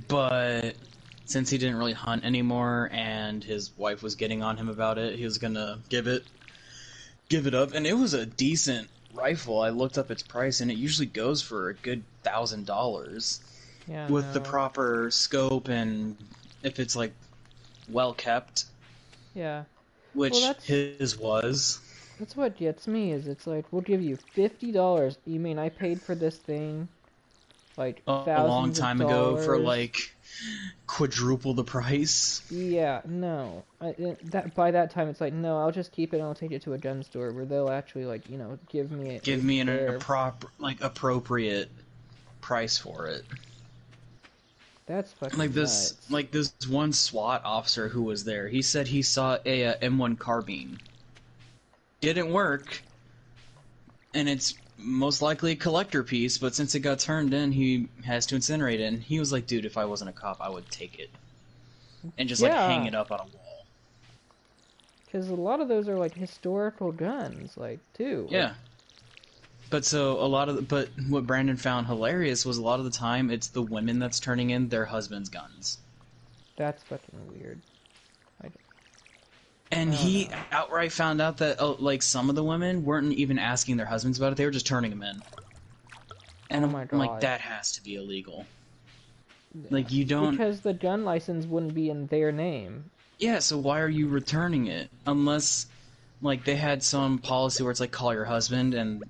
but since he didn't really hunt anymore and his wife was getting on him about it, he was gonna give it give it up, and it was a decent rifle. I looked up its price, and it usually goes for a good $1,000 Yeah, with the no. proper scope and if it's like well kept, Yeah. Well, which his was. that's what gets me, is it's like, we'll give you $50. You mean I paid for this thing, like, A long thousands of time ago for dollars? like quadruple the price. Yeah, no. By that time, it's like, no, I'll just keep it and I'll take it to a gun store where they'll actually, like, you know, give me Give a me fair... appropriate price for it. That's fucking nuts. Like this one SWAT officer who was there, he said he saw a M1 carbine. Didn't work, and it's most likely a collector piece, but since it got turned in, he has to incinerate it. And he was like, dude, if I wasn't a cop, I would take it. And just, like, hang it up on a wall. Because a lot of those are, like, historical guns, like, too. Yeah. But what Brandon found hilarious was a lot of the time, it's the women that's turning in their husbands' guns. That's fucking weird. And he outright found out that, like, some of the women weren't even asking their husbands about it, they were just turning them in. And Oh my I'm like, God. that has to be illegal. Like, you don't... Because the gun license wouldn't be in their name. Yeah, so why are you returning it? Unless, like, they had some policy where it's like, call your husband and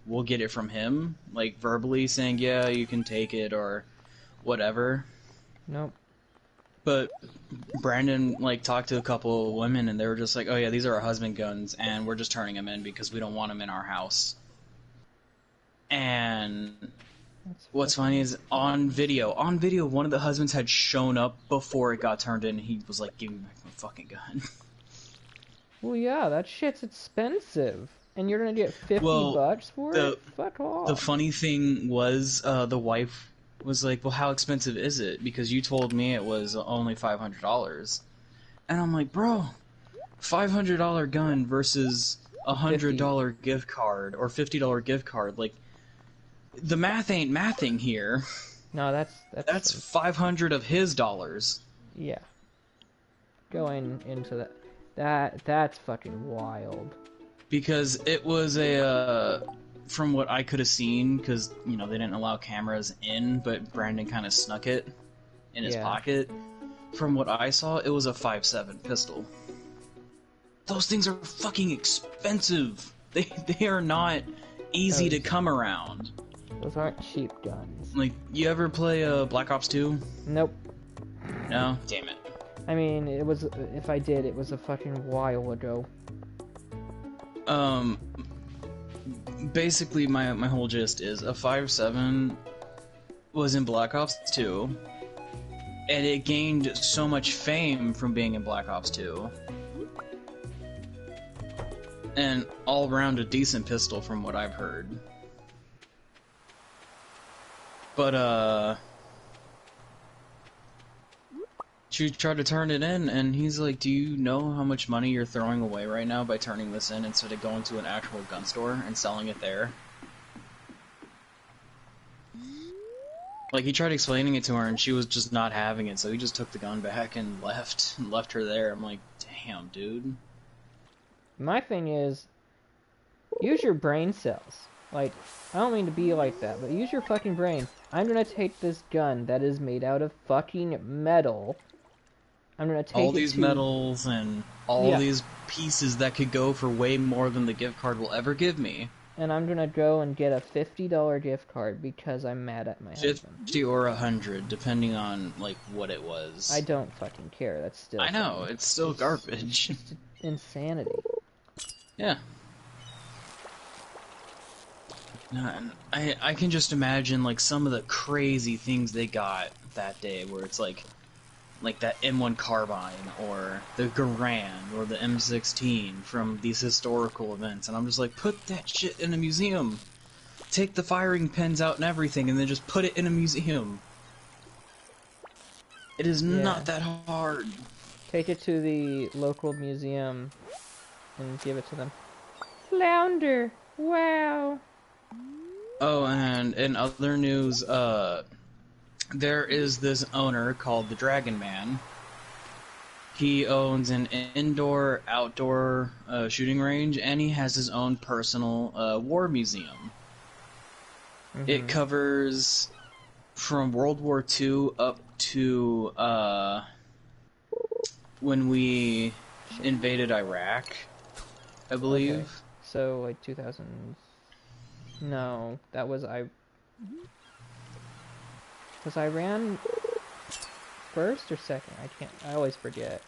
we'll get it from him. Like, verbally saying, yeah, you can take it or whatever. Nope. But Brandon, like, talked to a couple of women and they were just like, oh yeah, these are our husband guns and we're just turning them in because we don't want them in our house. And what's funny is on video, one of the husbands had shown up before it got turned in and he was like, give me back my fucking gun. Well, yeah, that shit's expensive. And you're gonna get $50 for it? Fuck off. The funny thing was, the wife was like, well, how expensive is it? Because you told me it was only $500. And I'm like, bro, $500 gun versus a $100 gift card or $50 gift card, like, the math ain't mathing here. No, that's 500 of his dollars. Yeah. Going into that's fucking wild. Because it was from what I could have seen, because, you know, they didn't allow cameras in, but Brandon kind of snuck it in his pocket. From what I saw, it was a 5.7 pistol. Those things are fucking expensive. They are not easy to come around. Those aren't cheap guns. Like, you ever play Black Ops 2? Nope. No? Damn it. I mean, if I did, it was a fucking while ago. Basically, my whole gist is a 5.7 was in Black Ops 2, and it gained so much fame from being in Black Ops 2. And all around a decent pistol from what I've heard. But, she tried to turn it in, and he's like, do you know how much money you're throwing away right now by turning this in instead of going to an actual gun store and selling it there? Like, he tried explaining it to her, and she was just not having it, so he just took the gun back and left her there. I'm like, damn, dude. My thing is, use your brain cells. Like, I don't mean to be like that, but use your fucking brain. I'm gonna take this gun that is made out of fucking metal. I'm gonna take all these metals and all these pieces that could go for way more than the gift card will ever give me. And I'm gonna go and get a $50 gift card because I'm mad at my husband. 50 or 100, depending on, like, what it was. I don't fucking care. That's still... I know, it's still garbage. It's just insanity. Yeah. No, I can just imagine, like, some of the crazy things they got that day, where it's like that M1 carbine, or the Garand, or the M16 from these historical events, and I'm just like, put that shit in a museum. Take the firing pins out and everything, and then just put it in a museum. It is not that hard. Take it to the local museum and give it to them. Flounder! Wow! Oh, and in other news, there is this owner called the Dragon Man, He owns an indoor, outdoor shooting range, and he has his own personal war museum. It covers from World War II up to when we invaded Iraq, I believe. Okay. So, like, 2000... No, that was Was Iran first or second? I always forget.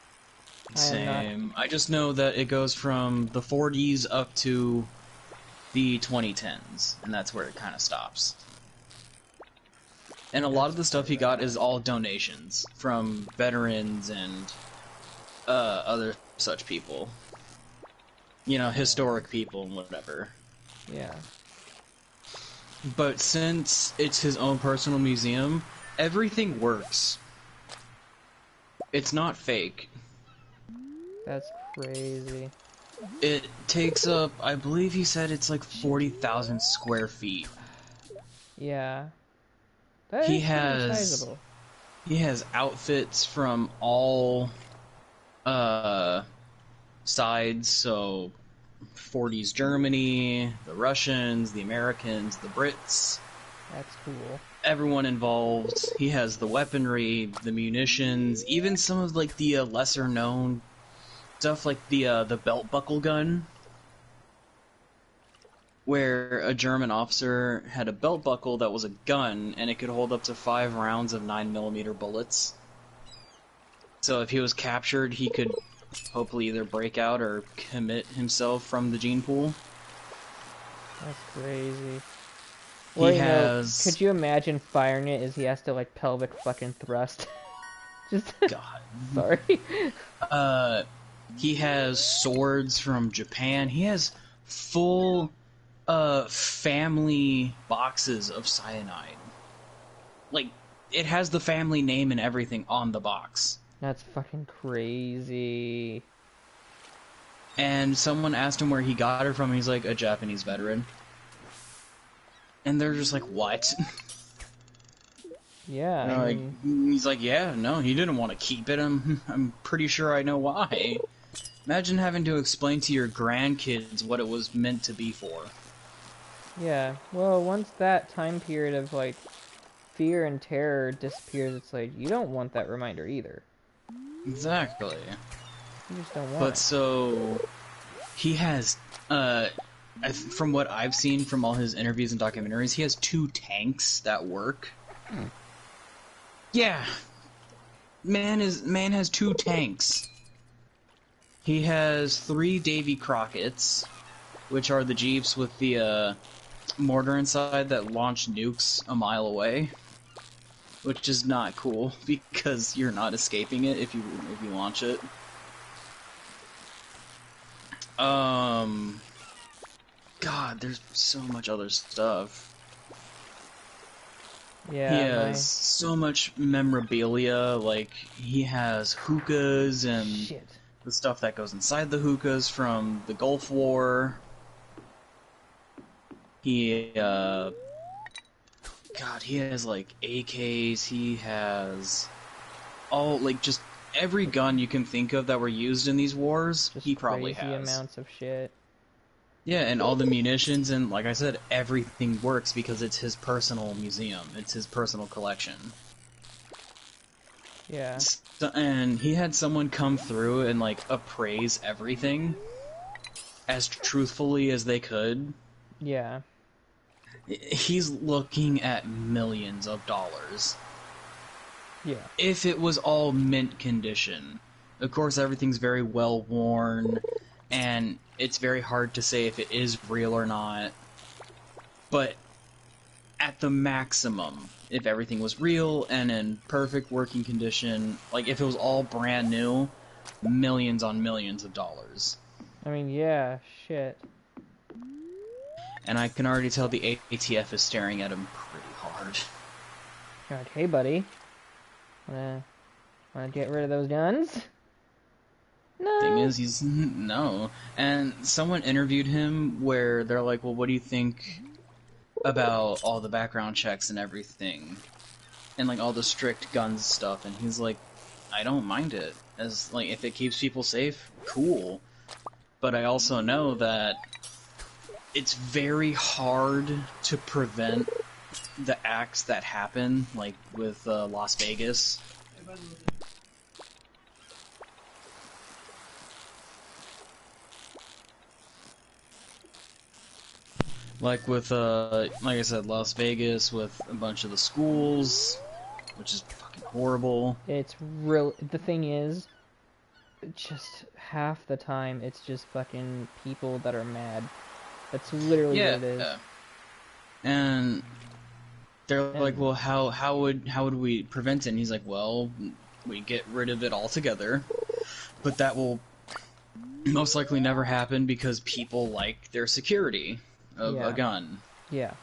Same. I just know that it goes from the 40s up to the 2010s, and that's where it kind of stops. And a lot of the stuff he got is all donations from veterans and other such people. You know, historic people and whatever. Yeah. But since it's his own personal museum, everything works. It's not fake. That's crazy. It takes up, I believe he said it's like 40,000 square feet. Yeah. That is pretty sizable. He has outfits from all sides, so 40s Germany, the Russians, the Americans, the Brits. That's cool. Everyone involved. He has the weaponry, the munitions, even some of like the lesser known stuff like the belt buckle gun, where a German officer had a belt buckle that was a gun and it could hold up to 5 rounds of 9mm bullets. So if he was captured, he could hopefully either break out or commit himself from the gene pool. That's crazy. Could you imagine firing it as he has to like pelvic fucking thrust? Just God. Sorry. He has swords from Japan. He has full family boxes of cyanide. Like, it has the family name and everything on the box. That's fucking crazy. And someone asked him where he got it from. He's like, a Japanese veteran. And they're just like, what? Yeah. He's like, yeah, no, he didn't want to keep it. I'm pretty sure I know why. Imagine having to explain to your grandkids what it was meant to be for. Yeah. Well, once that time period of like fear and terror disappears, it's like you don't want that reminder either. Exactly. You just don't want But it. so he has from what I've seen from all his interviews and documentaries, he has 2 tanks that work. Yeah. Man has 2 tanks. He has 3 Davy Crockett's, which are the Jeeps with the mortar inside that launch nukes a mile away, which is not cool because you're not escaping it if you launch it. God, there's so much other stuff. Yeah. He has so much memorabilia, like he has hookahs and the stuff that goes inside the hookahs from the Gulf War. He has like AKs, he has all, like, just every gun you can think of that were used in these wars, just he probably crazy has. amounts of shit. Yeah, and all the munitions, and like I said, everything works because it's his personal museum. It's his personal collection. Yeah. So, and he had someone come through and, like, appraise everything as truthfully as they could. Yeah. He's looking at millions of dollars. Yeah. If it was all mint condition. Of course, everything's very well worn, and it's very hard to say if it is real or not. But at the maximum, if everything was real and in perfect working condition, like if it was all brand new, millions on millions of dollars. I mean, yeah, shit. And I can already tell the ATF is staring at him pretty hard. God, hey, buddy. Wanna get rid of those guns? No. Thing is, he's no. And someone interviewed him where they're like, well, what do you think about all the background checks and everything? And like all the strict guns stuff. And he's like, I don't mind it. As, like, if it keeps people safe, cool. But I also know that it's very hard to prevent the acts that happen, like with Las Vegas. Like with, like I said, Las Vegas with a bunch of the schools, which is fucking horrible. It's real. The thing is, just half the time, it's just fucking people that are mad. That's literally what Yeah, it is. and they're like, And well, how would we prevent it? And he's like, well, we get rid of it altogether, but that will most likely never happen because people like their security of a yeah, gun. yeah,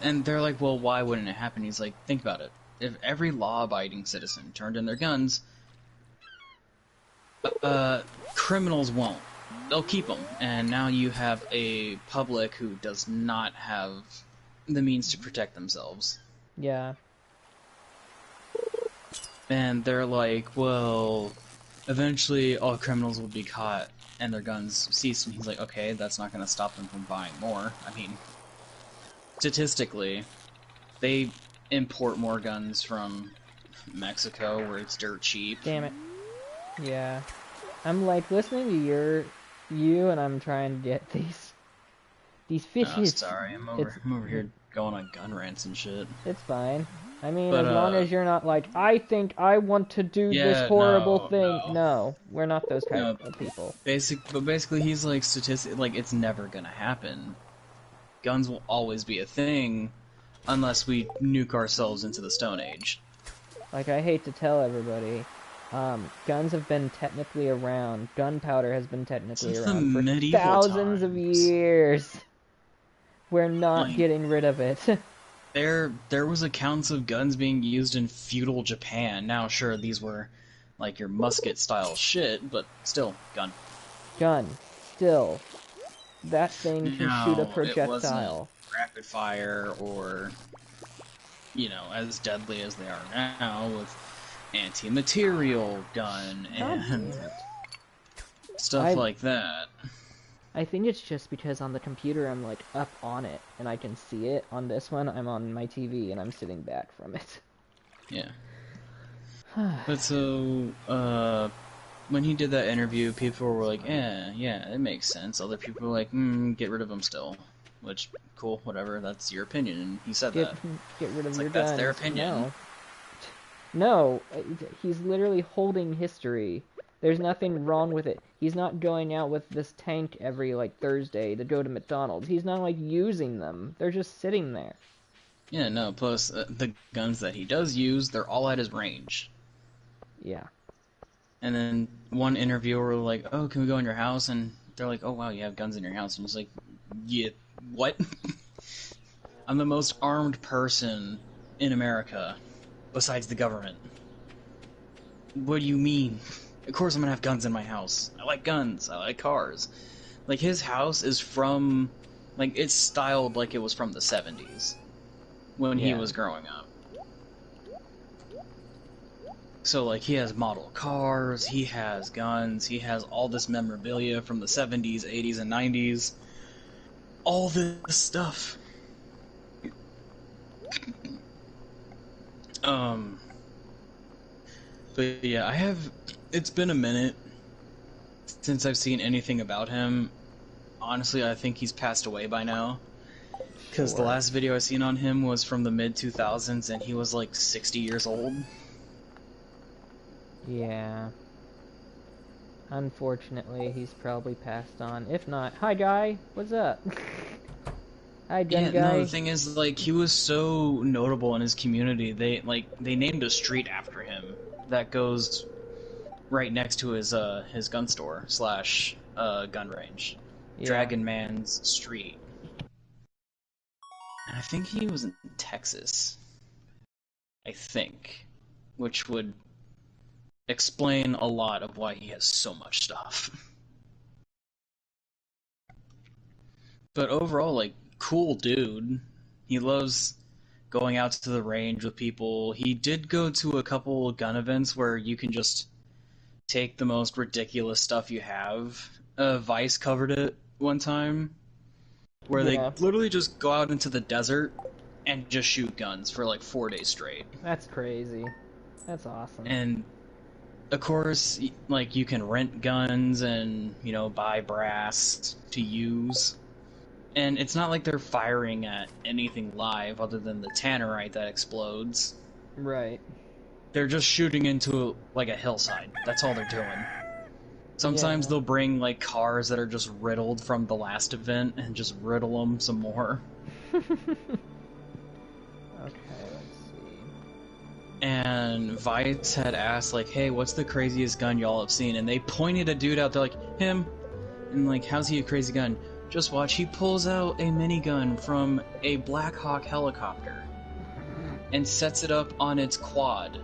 And they're like, well, why wouldn't it happen? He's like, think about it. If every law-abiding citizen turned in their guns, criminals won't. They'll keep them, and now you have a public who does not have the means to protect themselves. yeah. And they're like, well, eventually all criminals will be caught and their guns ceased. And he's like, okay, that's not going to stop them from buying more. I mean, statistically, they import more guns from Mexico where it's dirt cheap. Damn it. Yeah. I'm like listening to you, and I'm trying to get these Oh, fishes. sorry, I'm It's over here going on gun rants and shit. it's fine. I mean, But as long as you're not like, I think I want to do this yeah, horrible no, thing. no, No, we're not those type no. of people. Basically, he's like like it's never gonna happen. Guns will always be a thing unless we nuke ourselves into the Stone Age. Like, I hate to tell everybody, guns have been technically around. Gunpowder has been technically Since the around for medieval thousands of times. years. We're not Like, getting rid of it. there was accounts of guns being used in feudal Japan. Now, sure, these were like your musket style shit, but still, gun. Gun. Still. That thing can shoot a No, it wasn't projectile. rapid fire or, as deadly as they are now with anti-material gun God and damn it. stuff like that. I think it's just because on the computer I'm like up on it and I can see it. On this one I'm on my TV and I'm sitting back from it. Yeah. But so, when he did that interview, people were like, yeah, it makes sense. Other people were like, get rid of him still. Which, cool, whatever, that's your opinion. And he said that. Get rid of It's your like, that's guns. their opinion. No, he's literally holding history. There's nothing wrong with it. He's not going out with this tank every, like, Thursday to go to McDonald's. He's not, like, using them. They're just sitting there. Yeah, no, plus, the guns that he does use, they're all at his range. Yeah. And then one interviewer was like, oh, can we go in your house? And they're like, oh, wow, you have guns in your house. And he's like, yeah, what? I'm the most armed person in America, besides the government. What do you mean? Of course I'm gonna have guns in my house. I like guns. I like cars. Like, his house is from... Like, it's styled like it was from the 70s. When he Yeah. was growing up. So, like, he has model cars, he has guns, he has all this memorabilia from the 70s, 80s, and 90s. All this stuff. But yeah, it's been a minute since I've seen anything about him. Honestly, I think he's passed away by now. Because the Sure. last video I seen on him was from the mid-2000s, and he was like 60 years old. Yeah. Unfortunately, he's probably passed on. If not, hi guy, what's up? Hi gun Yeah, guy. no, the thing is, like, he was so notable in his community, they named a street after him that goes right next to his gun store slash gun range. Yeah. Dragon Man's Street. And I think he was in Texas. I think. Which would explain a lot of why he has so much stuff. But overall, like, cool dude. He loves going out to the range with people. He did go to a couple gun events where you can just take the most ridiculous stuff you have. Vice covered it one time, where they Yeah. literally just go out into the desert and just shoot guns for like 4 days straight. That's crazy. That's awesome. And of course, like, you can rent guns and, buy brass to use. And it's not like they're firing at anything live other than the tannerite that explodes. Right. They're just shooting into, like, a hillside. That's all they're doing. Sometimes they'll bring, like, cars that are just riddled from the last event and just riddle them some more. Okay, let's see. And Vice had asked, like, hey, what's the craziest gun y'all have seen? And they pointed a dude out there, like, him. And, like, how's he a crazy gun? Just watch, he pulls out a minigun from a Black Hawk helicopter and sets it up on its quad.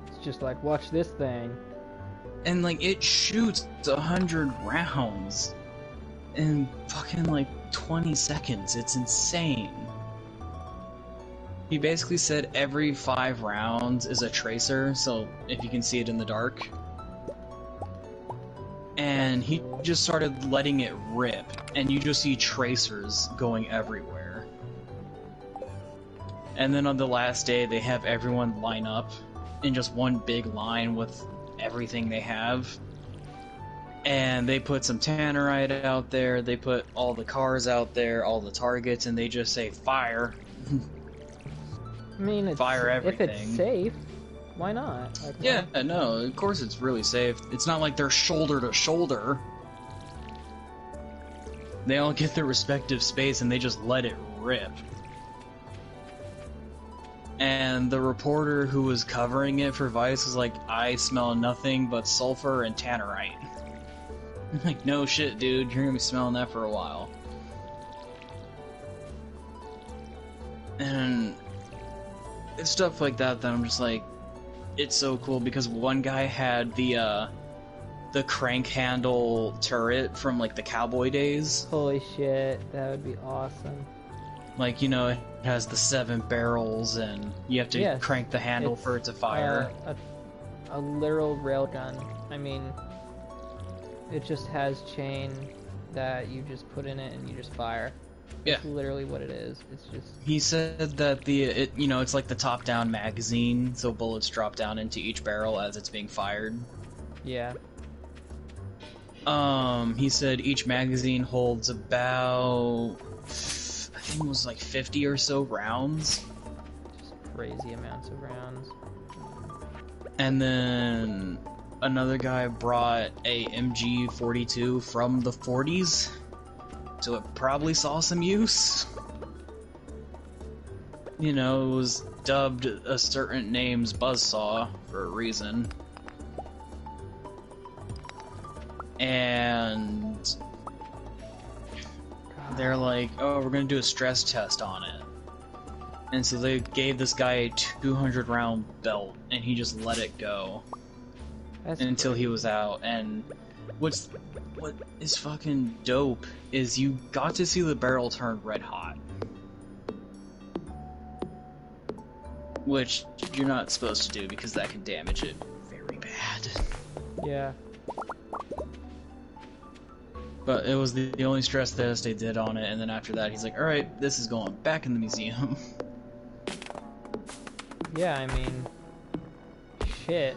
It's just like, watch this thing. And, like, it shoots 100 rounds in fucking, like, 20 seconds. It's insane. He basically said every 5 rounds is a tracer, so if you can see it in the dark. And he just started letting it rip, and you just see tracers going everywhere. And then on the last day, they have everyone line up in just one big line with everything they have. And they put some tannerite out there, they put all the cars out there, all the targets, and they just say, fire. I mean, Fire everything. if it's safe, why not? Like, Yeah, no, of course it's really safe. It's not like they're shoulder to shoulder. They all get their respective space and they just let it rip. And the reporter who was covering it for Vice was like, I smell nothing but sulfur and tannerite. I'm like, no shit, dude, you're gonna be smelling that for a while. And it's stuff like that I'm just like, it's so cool, because one guy had the crank handle turret from, like, the cowboy days. Holy shit, that would be awesome. Like, it has the 7 barrels, and you have to crank the handle for it to fire. A literal railgun. I mean, it just has chain that you just put in it and you just fire. It's literally what it is. It's just... He said that it's like the top-down magazine, so bullets drop down into each barrel as it's being fired. Yeah. He said each magazine holds about, I think it was like 50 or so rounds. Just crazy amounts of rounds. And then another guy brought a MG42 from the 40s. So it probably saw some use. It was dubbed a certain name's buzzsaw for a reason. And they're like, oh, we're gonna do a stress test on it. And so they gave this guy a 200 round belt, and he just let it go. Until he was out. And what is fucking dope is you got to see the barrel turn red hot. Which you're not supposed to do, because that can damage it very bad. Yeah. But it was the only stress test they did on it, and then after that he's like, alright, this is going back in the museum. Yeah, I mean... shit.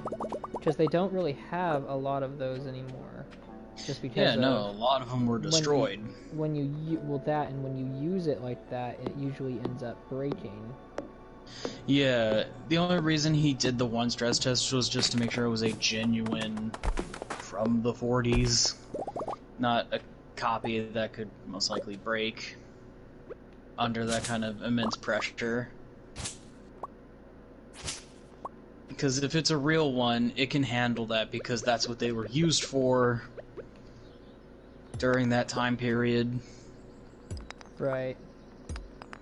Because they don't really have a lot of those anymore. Just because a lot of them were destroyed. When you use it like that, it usually ends up breaking. Yeah, the only reason he did the one stress test was just to make sure it was a genuine from the 40s, not a copy that could most likely break under that kind of immense pressure. Because if it's a real one, it can handle that, because that's what they were used for during that time period. Right.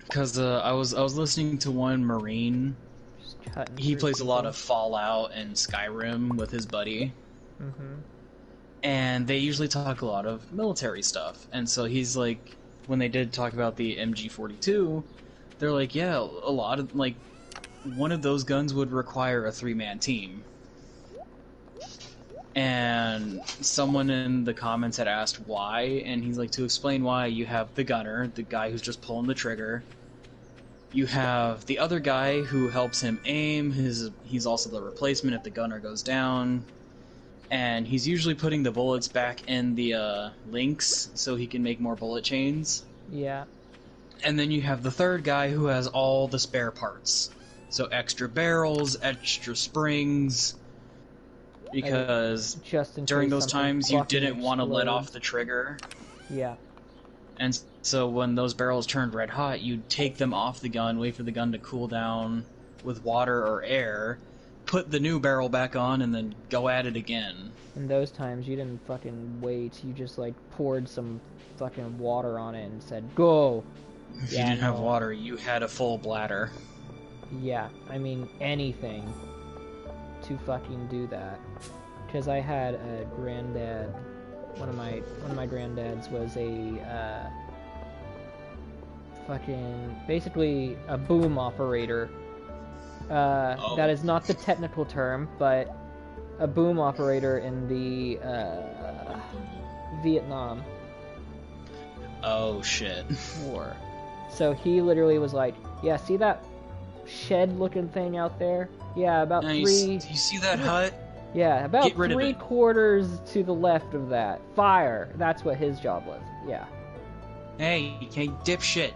Because I was listening to one Marine. He plays a lot of Fallout and Skyrim with his buddy. Mm-hmm. And they usually talk a lot of military stuff. And so he's like, when they did talk about the MG42, they're like, yeah, a lot of, like, one of those guns would require a 3-man team. And someone in the comments had asked why, and he's like, to explain why, you have the gunner, the guy who's just pulling the trigger. You have the other guy who helps him aim. He's also the replacement if the gunner goes down. And he's usually putting the bullets back in the links so he can make more bullet chains. Yeah. And then you have the third guy who has all the spare parts. So extra barrels, extra springs, because during those times you didn't want to let off the trigger. Yeah. And so when those barrels turned red hot, you'd take them off the gun, wait for the gun to cool down with water or air, put the new barrel back on, and then go at it again. In those times, you didn't fucking wait. You just, like, poured some fucking water on it and said, go! If you didn't have water, you had a full bladder. Yeah, I mean, anything to fucking do that. Because I had a granddad, one of my granddads was a, basically a boom operator. That is not the technical term, but a boom operator in the, Vietnam Oh, shit. War. So he literally was like, yeah, see that shed-looking thing out there? Yeah, about now three... You see that hut? Yeah, about Get rid of it. 3/4 to the left of that. Fire! That's what his job was. Yeah. Hey, dipshit.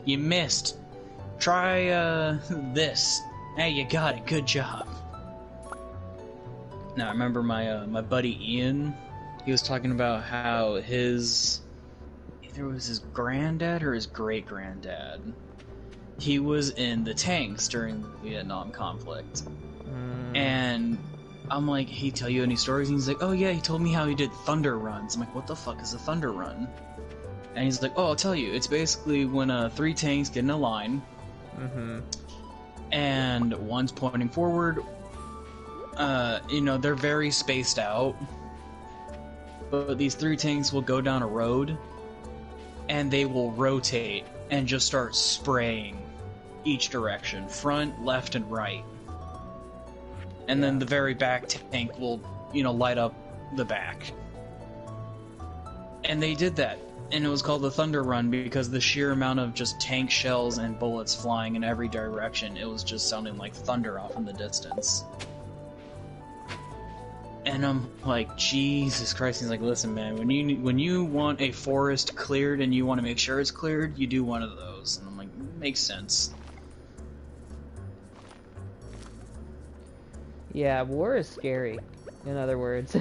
You missed. Try, this. Hey, you got it. Good job. Now, I remember my buddy Ian, he was talking about how either it was his granddad or his great-granddad, he was in the tanks during the Vietnam conflict. And I'm like, he tell you any stories? And he's like, oh yeah, he told me how he did thunder runs. I'm like, what the fuck is a thunder run? And he's like, oh, I'll tell you. It's basically when 3 tanks get in a line, and one's pointing forward. They're very spaced out, but these 3 tanks will go down a road, and they will rotate and just start spraying each direction, front, left, and right. And then the very back tank will, light up the back. And they did that. And it was called the Thunder Run because the sheer amount of just tank shells and bullets flying in every direction, it was just sounding like thunder off in the distance. And I'm like, Jesus Christ. He's like, listen, man, when you want a forest cleared and you want to make sure it's cleared, you do one of those. And I'm like, makes sense. Yeah, war is scary, in other words.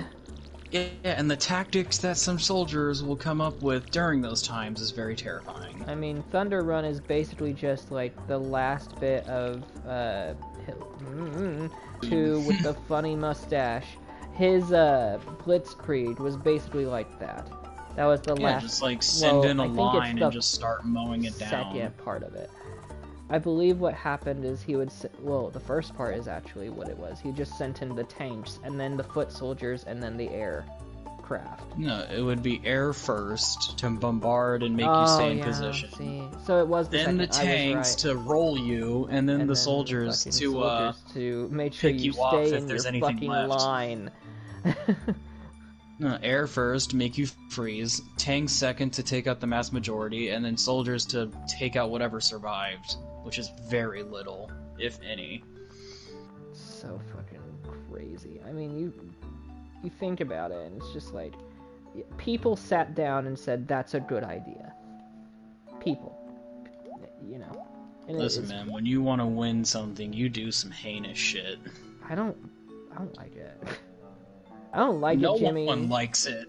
Yeah, and the tactics that some soldiers will come up with during those times is very terrifying. I mean, Thunder Run is basically just like the last bit of two with the funny mustache. His Blitzkrieg was basically like that. That was the last. Just like send in a line and just start mowing it down. Second part of it. I believe what happened is he would... Well, the first part is actually what it was. He just sent in the tanks, and then the foot soldiers, and then the aircraft. No, it would be air first to bombard and make you stay in position. See. So it was the then the tanks to roll you, and then the soldiers to make sure you stay in your fucking line. No, air first, make you freeze. Tanks second to take out the mass majority, and then soldiers to take out whatever survived. Which is very little, if any. So fucking crazy. I mean, you think about it, and it's just like, people sat down and said, that's a good idea. People. And listen, man, when you want to win something, you do some heinous shit. I don't like it. I don't like it, Jimmy. No one likes it.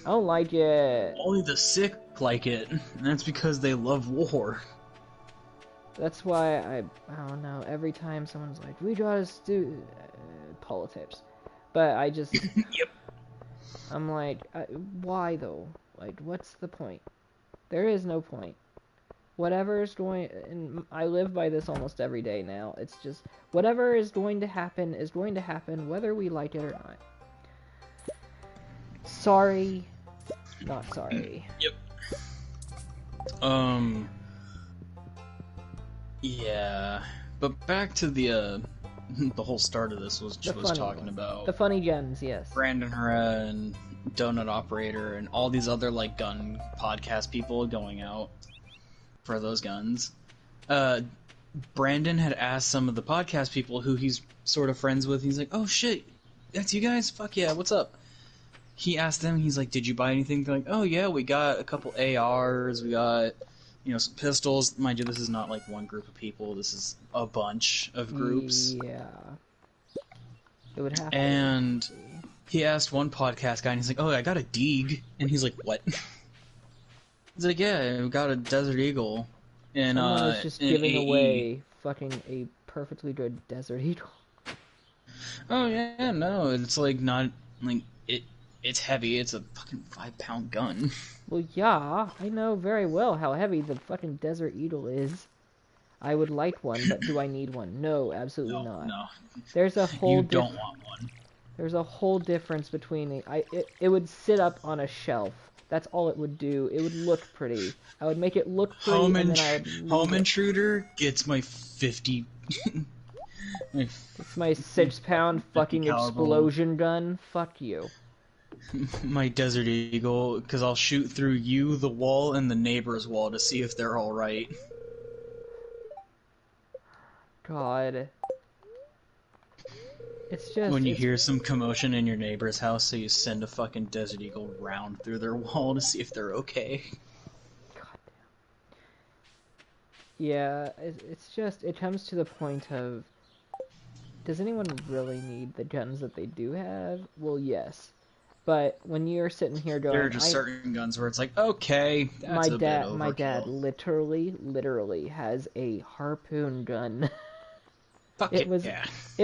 I don't like it. Only the sick like it, and that's because they love war. That's why I don't know, every time someone's like, we gotta do politics. But I just... Yep. I'm like, why though? Like, what's the point? There is no point. Whatever is going... And I live by this almost every day now. It's just, whatever is going to happen, whether we like it or not. Sorry. Not sorry. Yep. Yeah, but back to the the whole start of this was The was funny talking one. about The funny guns, yes. Brandon Herrera and Donut Operator and all these other like gun podcast people going out for those guns. Brandon had asked some of the podcast people who he's sort of friends with. He's like, "Oh shit, that's you guys? Fuck yeah, what's up?" He asked them. He's like, "Did you buy anything?" They're like, "Oh yeah, we got a couple ARs. We got." Some pistols. Mind you, this is not like one group of people. This is a bunch of groups. Yeah. It would have And to be. he asked one podcast guy, and he's like, "Oh, I got a Deeg," and he's like, "What?" He's like, "Yeah, I got a Desert Eagle." And Someone is just an giving AE. away fucking a perfectly good Desert Eagle. Oh yeah, no, it's like not like it's heavy. It's a fucking 5-pound gun. Well, yeah, I know very well how heavy the fucking Desert Eagle is. I would like one, but do I need one? No, absolutely No, not. no, There's a whole you don't want one. There's a whole difference between it would sit up on a shelf. That's all it would do. It would look pretty. I would make it look pretty, Home, and then I would leave Home it. Intruder gets my 50. my It's my 6-pound fucking caliber. explosion gun. Fuck you. My Desert Eagle, because I'll shoot through you, the wall, and the neighbor's wall to see if they're alright. God. It's just When you it's, hear some commotion in your neighbor's house, so you send a fucking Desert Eagle round through their wall to see if they're okay. God damn. Yeah, it's just it comes to the point of, does anyone really need the guns that they do have? Well, yes. But when you're sitting here going, There are just certain guns where it's like, okay, that's a bit overkill. my dad literally has a harpoon gun. Fuck It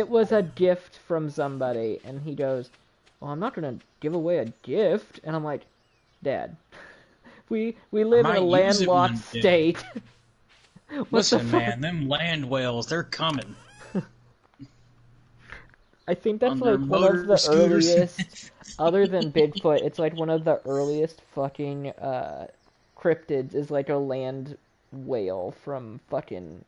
was a gift from somebody, and he goes, "Well, I'm not gonna give away a gift." And I'm like, "Dad, we live in a landlocked state." Listen, man, them land whales, they're coming. I think that's like one of the earliest, other than Bigfoot, it's like one of the earliest fucking cryptids is like a land whale from fucking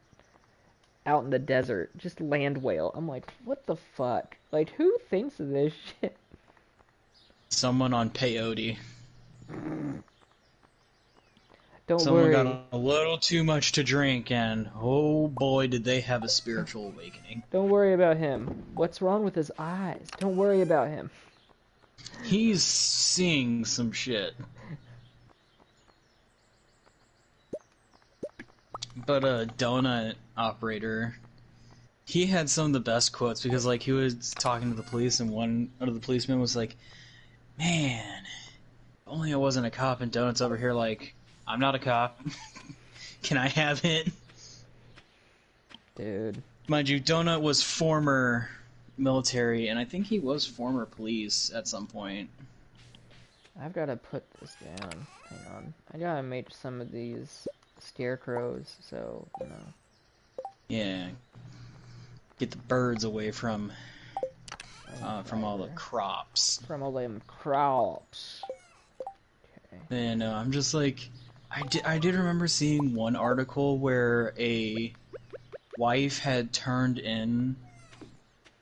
out in the desert. Just land whale. I'm like, what the fuck? Like, who thinks of this shit? Someone on peyote. Someone got a little too much to drink, and oh boy, did they have a spiritual awakening. Don't worry about him. What's wrong with his eyes? Don't worry about him. He's seeing some shit. But Donut Operator, he had some of the best quotes because like he was talking to the police, and one of the policemen was like, "Man, if only I wasn't a cop." And Donut's over here like, "I'm not a cop. Can I have it?" Dude. Mind you, Donut was former military, and I think he was former police at some point. I've got to put this down. Hang on. I gotta make some of these scarecrows, so, you know. Yeah. Get the birds away from all the crops. From all them crops. Okay. Then I'm just like, I did remember seeing one article where a wife had turned in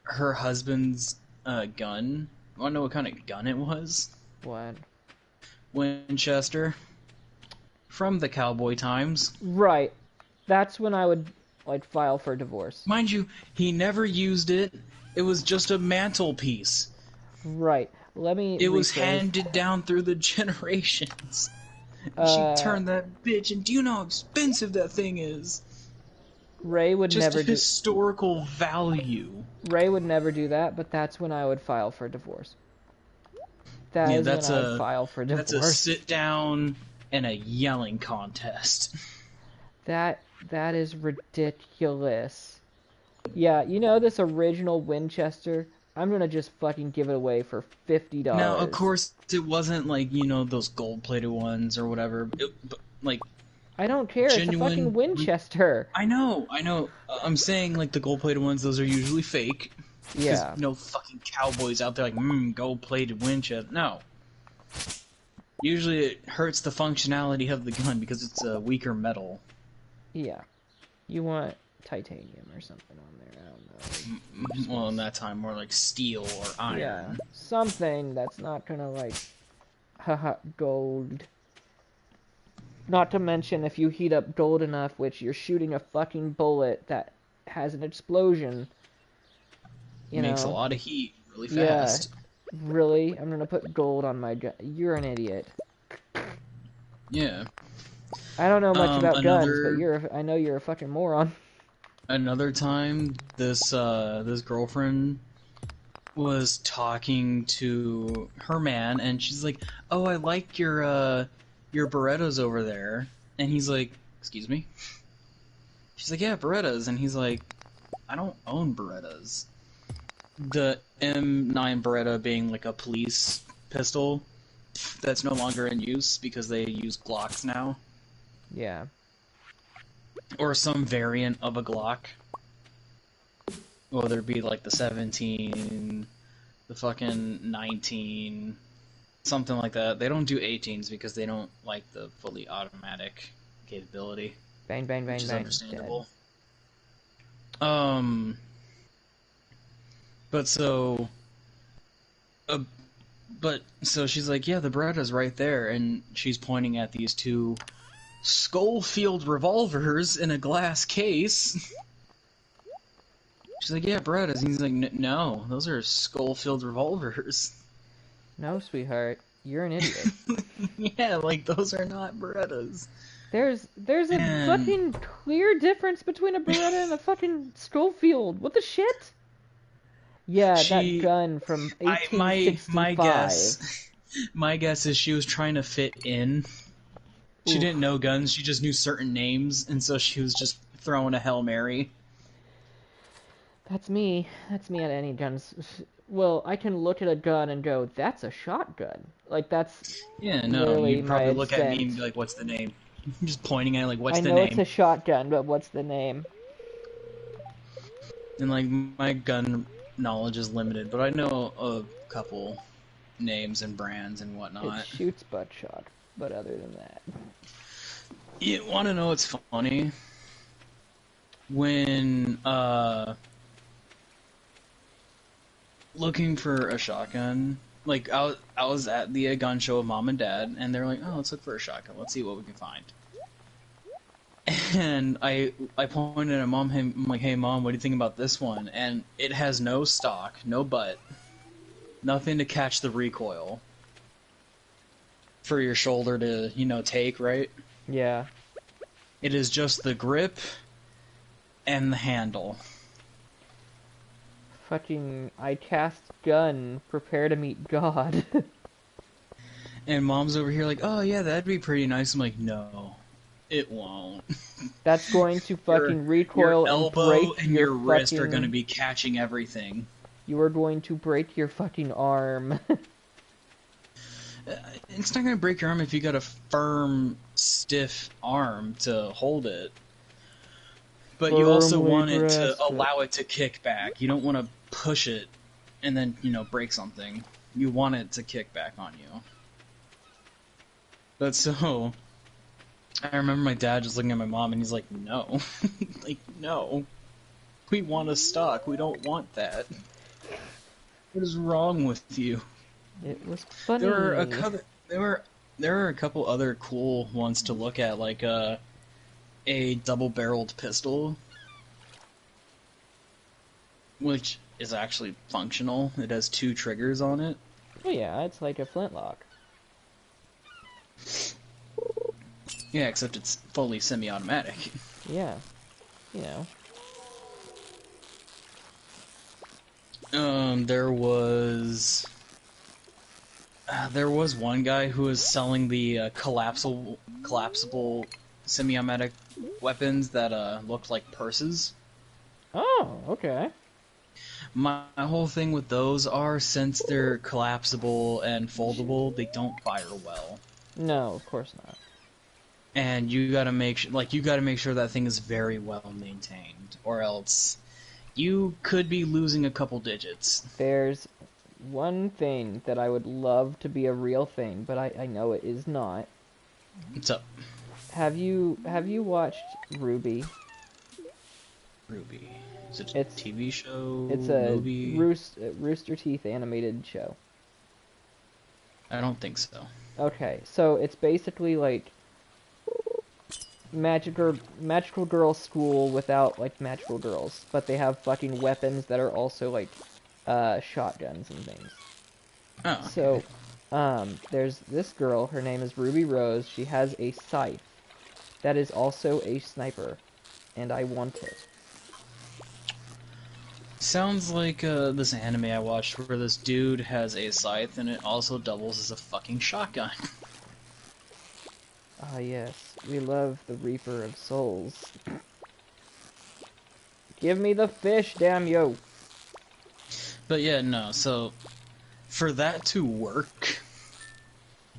her husband's gun. Want to know what kind of gun it was? What? Winchester. From the cowboy times. Right. That's when I would, like, file for divorce. Mind you, he never used it. It was just a mantelpiece. Right. It was handed down through the generations. She turned that bitch, and do you know how expensive that thing is? Ray would Just never historical value. Ray would never do that, but that's when I would file for divorce. That is when I would file for divorce. That's a sit down and a yelling contest. That is ridiculous. Yeah, you know this original Winchester? I'm gonna just fucking give it away for $50. Now, of course, it wasn't like, those gold-plated ones or whatever. Like, I don't care. It's a fucking Winchester. I know. I'm saying, like, the gold-plated ones, those are usually fake. Yeah. Because no fucking cowboys out there like, gold-plated Winchester. No. Usually it hurts the functionality of the gun because it's a weaker metal. Yeah. You want titanium or something on there. I don't know. Well, in that time, more like steel or iron. Yeah, something that's not gonna like, haha, gold. Not to mention, if you heat up gold enough, which you're shooting a fucking bullet that has an explosion, you Makes a know. lot of heat really Yeah, fast. really? I'm gonna put gold on my gun. You're an idiot. Yeah. I don't know much about guns, but Another I know you're a fucking moron. another time, this girlfriend was talking to her man, and she's like, "Oh, I like your Berettas over there," and he's like, "Excuse me?" She's like, "Yeah, Berettas," and he's like, "I don't own Berettas." The M9 Beretta being like a police pistol that's no longer in use because they use Glocks now, Yeah. or some variant of a Glock. Whether it be like the 17, the fucking 19, something like that. They don't do 18s because they don't like the fully automatic capability, Bang, bang, which bang, is bang. understandable. Dead. But so, uh, so she's like, yeah, the Beretta's right there, and she's pointing at these two Schofield revolvers in a glass case. She's like, yeah, Berettas. And he's like, no, those are Schofield revolvers. No, sweetheart. You're an idiot. Yeah, like, those are not Berettas. There's a And fucking clear difference between a Beretta and a fucking Schofield. What the shit? Yeah, that she, gun from my 1865. my guess is she was trying to fit in. She Oof. didn't know guns, she just knew certain names, and so she was just throwing a Hail Mary. That's me. That's me at any guns. Well, I can look at a gun and go, that's a shotgun. Like, that's Yeah, no, literally you'd my probably look at me ascent. and be like, what's the name? Just pointing at it, like, what's I the know it's name? a shotgun, but what's the name? And, like, my gun knowledge is limited, but I know a couple names and brands and It whatnot. shoots buttshot, but other than that. You want to know what's funny? When, looking for a shotgun, like, I was at the gun show with Mom and Dad, and they're like, oh, let's look for a shotgun, let's see what we can find. And I pointed at Mom, I'm like, hey Mom, what do you think about this one? And it has no stock, no butt, nothing to catch the recoil for your shoulder to, you know, take, right? Yeah. It is just the grip and the handle. Fucking, I cast gun, prepare to meet God. And Mom's over here like, oh yeah, that'd be pretty nice. I'm like, no, it won't. That's going to fucking Your recoil and elbow break and your your wrist are fucking... going to be catching everything. You are going to break your fucking arm. It's not going to break your arm if you got a firm, stiff arm to hold it. But you also Firmly want it grasp to it. allow it to kick back. You don't want to push it and then, you know, break something. You want it to kick back on you. But so, I remember my dad just looking at my mom and he's like, no. Like, no. We want a stock. We don't want that. What is wrong with you? It was funny. There were a couple other cool ones to look at, like a double-barreled pistol, which is actually functional. It has 2 triggers on it. Oh yeah, it's like a flintlock. Yeah, except it's fully semi-automatic. Yeah. You know. There was one guy who was selling the collapsible semi-automatic weapons that looked like purses. Oh, okay. My whole thing with those are, since they're collapsible and foldable, they don't fire well. No, of course not. And you gotta make sure that thing is very well maintained, or else you could be losing a couple digits. There's one thing that I would love to be a real thing, but I know it is not. What's up? Have you watched Ruby? Ruby? Is it a It's TV show? it's a Movie? Rooster Teeth animated show. I don't think so. Okay, so it's basically like magical girl school without like magical girls, but they have fucking weapons that are also like shotguns and things. Oh, okay. So there's this girl, her name is Ruby Rose. She has a scythe that is also a sniper, and I want it. Sounds like this anime I watched where this dude has a scythe and it also doubles as a fucking shotgun. Ah yes, we love the Reaper of Souls. Give me the fish, damn you! But yeah, no, so for that to work,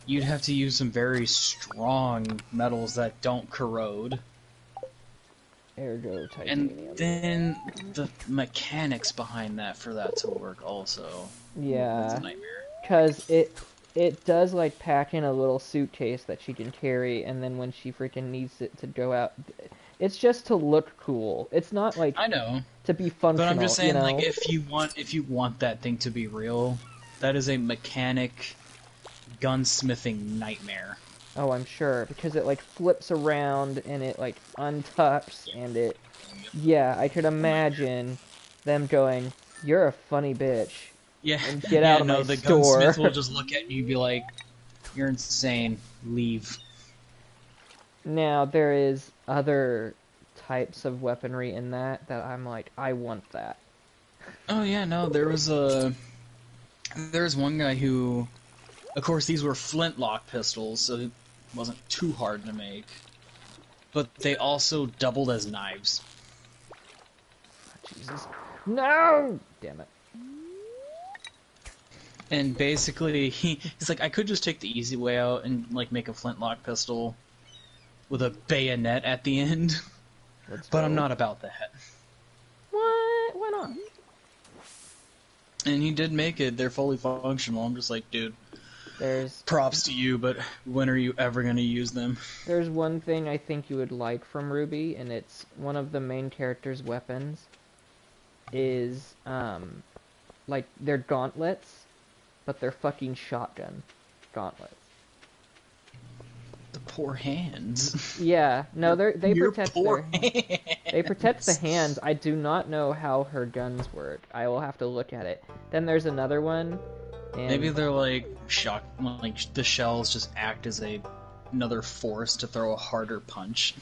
you'd have to use some very strong metals that don't corrode. Ergo titanium. And then the mechanics behind that for that to work also. Yeah. It's a nightmare. Because it does like pack in a little suitcase that she can carry, and then when she freaking needs it to go out, it's just to look cool. It's not like I know, to be functional. but I'm just saying, you know? like, if you want that thing to be real, that is a mechanic gunsmithing nightmare. Oh, I'm sure, because it like flips around and it like untucks and it. Yeah, I could imagine them going, "You're a funny bitch." Yeah, And get out of my the store. gunsmith will just look at you and be like, "You're insane. Leave." Now there is other types of weaponry in that I'm like, I want that. Oh yeah, no, there's one guy who, of course, these were flintlock pistols, so it wasn't too hard to make. But they also doubled as knives. Jesus. No! Damn it. And basically, he's like, I could just take the easy way out and like make a flintlock pistol with a bayonet at the end, but I'm not about that. What? Why not? And he did make it. They're fully functional. I'm just like, dude, There's props to you, but when are you ever going to use them? there's one thing I think you would like from Ruby, and it's one of the main character's weapons is like they're gauntlets, but they're fucking shotgun gauntlets. The poor hands. Yeah, no, they Your protect poor their hands. they protect the hands. I do not know how her guns work. I will have to look at it. Then there's another one. And Maybe they're like shock, like the shells just act as another force to throw a harder punch.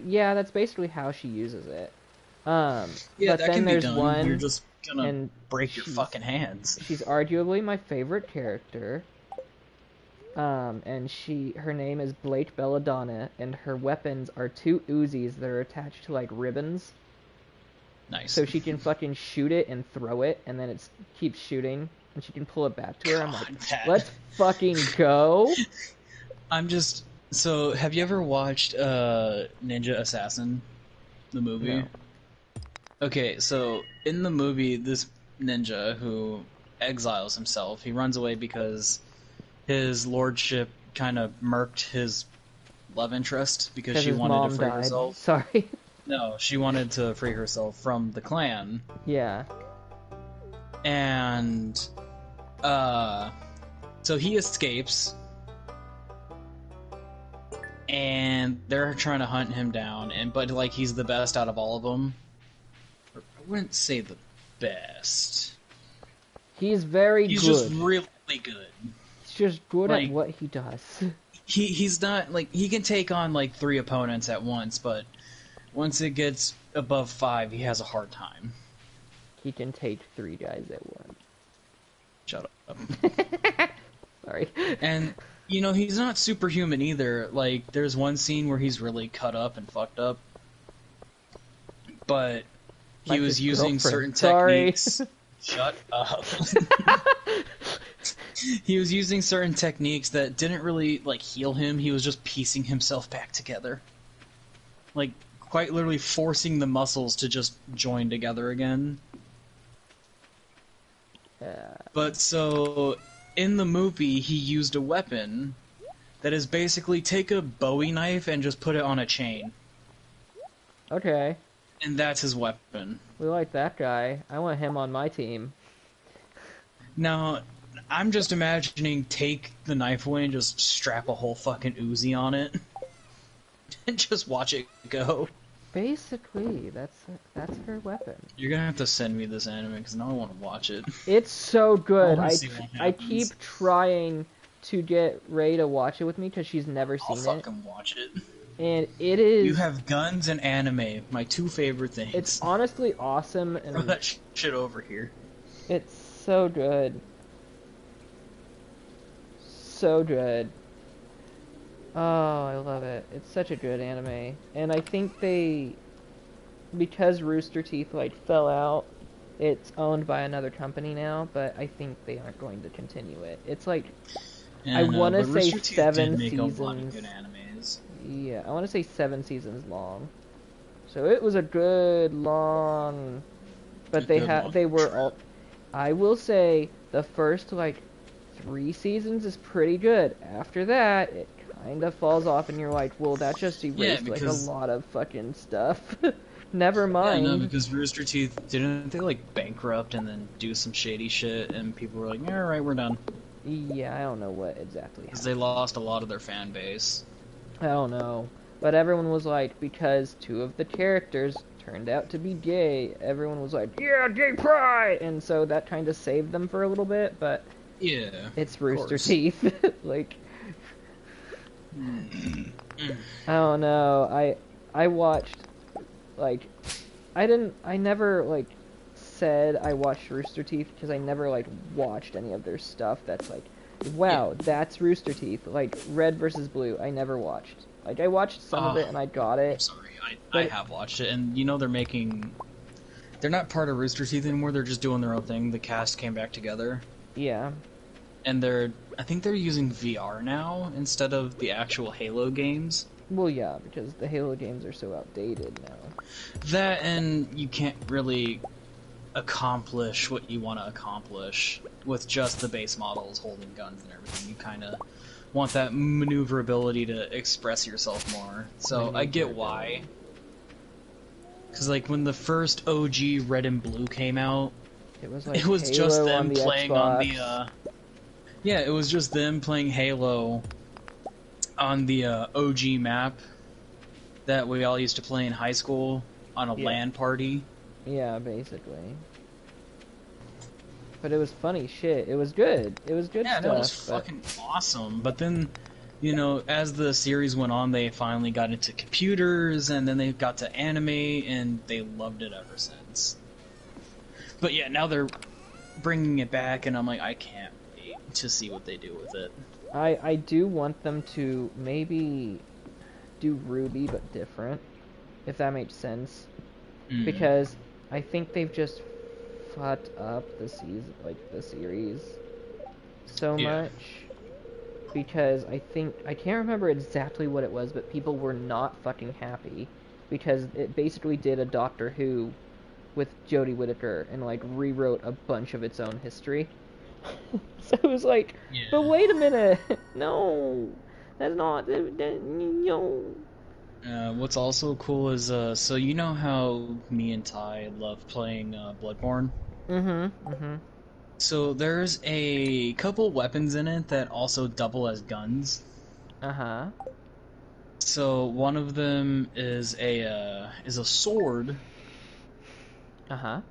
yeah, that's basically how she uses it. Yeah, but that then can be there's done. one, You're just gonna and break your fucking hands. She's arguably my favorite character. And her name is Blake Belladonna, and her weapons are two Uzis that are attached to like ribbons. Nice. So she can fucking shoot it and throw it, and then it keeps shooting, and she can pull it back to her. I'm like, let's fucking go. So, have you ever watched Ninja Assassin, the movie? No. Okay, so in the movie, this ninja who exiles himself, he runs away because his lordship kind of murked his love interest because she his wanted mom to free died. herself. Sorry. No, she wanted to free herself from the clan. Yeah. And so he escapes, and they're trying to hunt him down, but like he's the best out of all of them. I wouldn't say the best. He's very He's good. just really good. He's just good like, at what he does. He's not like he can take on like 3 opponents at once, but once it gets above 5, he has a hard time. He can take 3 guys at once. Shut up. Sorry. And you know, he's not superhuman either. Like, there's one scene where he's really cut up and fucked up, but he Like was his using certain girlfriend. techniques. Shut up. He was using certain techniques that didn't really like heal him. He was just piecing himself back together, like quite literally forcing the muscles to just join together again. But so in the movie, he used a weapon that is basically take a Bowie knife and just put it on a chain. Okay. And that's his weapon. We like that guy. I want him on my team. Now, I'm just imagining take the knife away and just strap a whole fucking Uzi on it. And just watch it go. Basically, that's her weapon. You're gonna have to send me this anime, because now I want to watch it. It's so good. I keep trying to get Ray to watch it with me because she's never seen I'll it. fucking watch it. And it is... You have guns and anime, my two favorite things. It's honestly awesome. And throw that shit over here. It's so good. So good. Oh, I love it. It's such a good anime. And I think because Rooster Teeth, like, fell out, it's owned by another company now, but I think they aren't going to continue it. It's like, I want to say 7 seasons. A lot of good animes. Yeah, I want to say 7 seasons long. So it was a good long, but they were all. I will say the first like 3 seasons is pretty good. After that, it kind of falls off, and you're like, well, that just erased like a lot of fucking stuff. Never mind. Yeah, no, because Rooster Teeth, didn't they like bankrupt and then do some shady shit, and people were like, yeah, alright, we're done. Yeah, I don't know what exactly happened. Because they lost a lot of their fan base. I don't know. But everyone was like, because 2 of the characters turned out to be gay, everyone was like, yeah, gay pride! And so that kind of saved them for a little bit, but... Yeah, it's Rooster Teeth. Like... I don't know. I watched... Like... I never, like, said I watched Rooster Teeth, because I never, like, watched any of their stuff that's like, wow, that's Rooster Teeth. Like, Red versus Blue, I never watched. Like, I watched some of it and I got it. I'm sorry, I have watched it, and you know they're not part of Rooster Teeth anymore, they're just doing their own thing. The cast came back together. Yeah. And I think they're using VR now, instead of the actual Halo games. Well, yeah, because the Halo games are so outdated now. That, and you can't really accomplish what you want to accomplish with just the base models holding guns and everything. You kind of want that maneuverability to express yourself more. So I get why. Because like when the first OG Red and Blue came out, it was like just them playing Xbox. On the yeah, it was just them playing Halo on the OG map that we all used to play in high school on a LAN party. Yeah, basically. But it was funny shit. It was good. It was good stuff. Yeah, no, it was fucking awesome. But then, you know, as the series went on, they finally got into computers, and then they got to anime, and they loved it ever since. But yeah, now they're bringing it back, and I'm like, I can't wait to see what they do with it. I do want them to maybe do Ruby, but different, if that makes sense. Because I think they've just fucked up the series so much. Because I can't remember exactly what it was, but people were not fucking happy because it basically did a Doctor Who with Jodie Whittaker and like rewrote a bunch of its own history. So it was like, but wait a minute, no, that's not no. What's also cool is, so you know how me and Ty love playing Bloodborne? So there's a couple weapons in it that also double as guns. So one of them is a sword. But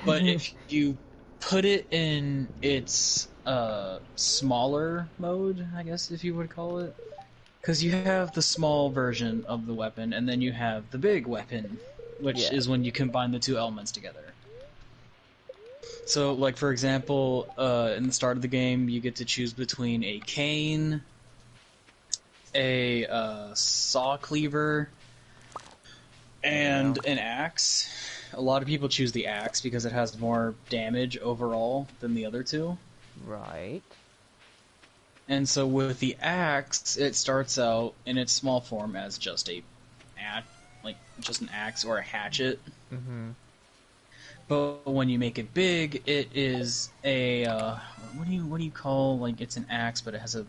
if you put it in its smaller mode, I guess if you would call it. Because you have the small version of the weapon, and then you have the big weapon, which is when you combine the two elements together. So, like, for example, in the start of the game, you get to choose between a cane, a saw cleaver, and an axe. A lot of people choose the axe because it has more damage overall than the other two. Right. And so with the axe, it starts out in its small form as just an axe or a hatchet. But when you make it big, it is a what do you call, like, it's an axe, but it has a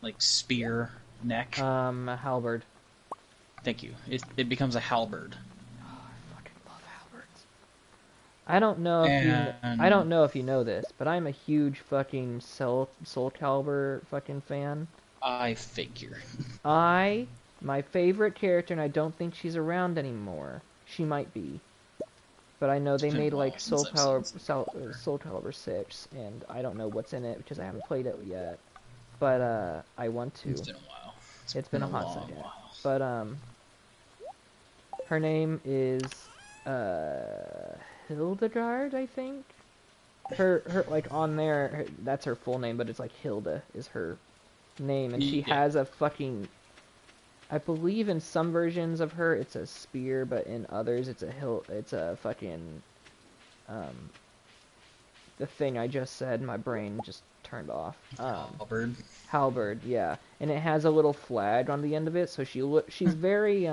like spear neck. A halberd. Thank you. It becomes a halberd. Oh, I fucking I don't know if I And don't know if you know this, but I'm a huge fucking Soul Calibur fucking fan. I figure. My favorite character, and I don't think she's around anymore. She might be, but I know It's they been a made while like since I've seen some. Soul Calibur 6, and I don't know what's in it because I haven't played it yet. But I want It's to. been a while. It's It's been been a a hot long second. while. But her name is uh Hildegard, I think. Her like on there, that's her full name, but it's like Hilda is her name, and she Yeah. has a fucking. I believe in some versions of her it's a spear, but in others it's a It's a fucking um. The thing I just said, my brain just turned off. Halberd. Halberd, yeah, and it has a little flag on the end of it, so she's very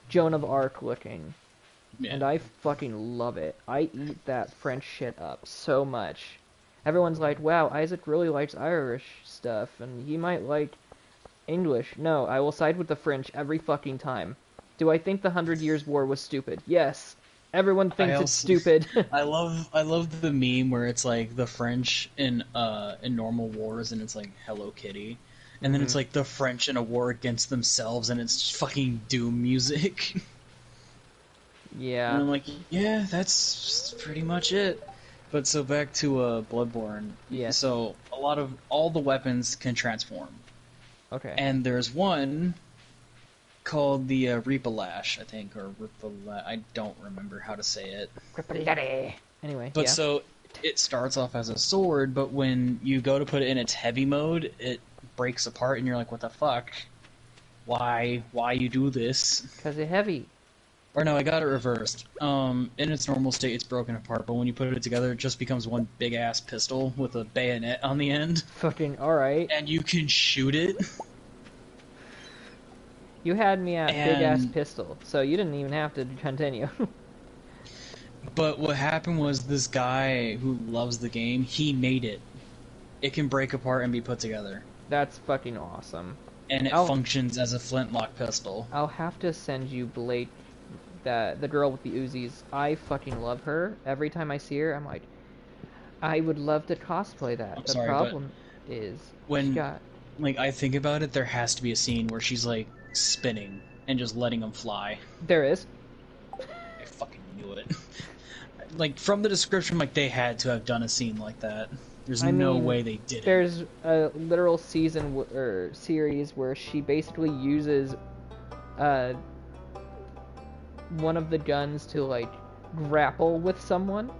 Joan of Arc looking, Yeah. and I fucking love it. I eat that French shit up so much. Everyone's like, wow, Isaac really likes Irish stuff, and he might like English. No, I will side with the French every fucking time. Do I think the Hundred Years' War was stupid? Yes. Everyone I thinks it's also stupid. I love the meme where it's like the French in normal wars and it's like Hello Kitty. And then it's hmm like the French in a war against themselves and it's just fucking doom music. And Yeah. I'm like, yeah, that's pretty much it. But so back to Bloodborne. Yes. So all the weapons can transform. Okay. And there's one called the Reapalash, I think, or Ripala. I don't remember how to say it. Anyway, But yeah. so it starts off as a sword, but when you go to put it in its heavy mode, it breaks apart, and you're like, "What the fuck? Why? Why you do this?" Cause it's heavy. Or no, I got it reversed. In its normal state, it's broken apart, but when you put it together, it just becomes one big ass pistol with a bayonet on the end, Fucking alright. and you can shoot it. You had me at big ass And pistol, so you didn't even have to continue. but what happened was this guy who loves the game, he made it. It can break apart and be put together. That's fucking awesome. And it I'll functions as a flintlock pistol. I'll have to send you Blake, the girl with the Uzis. I fucking love her. Every time I see her, I'm like, I would love to cosplay that. I'm The sorry, but problem is she when got like I think about it, there has to be a scene where she's like spinning and just letting them fly. there is. I fucking knew it. Like from the description, like they had to have done a scene like that. There's I no mean, way they didn't. there's a literal season or series where she basically uses uh one of the guns to like grapple with someone.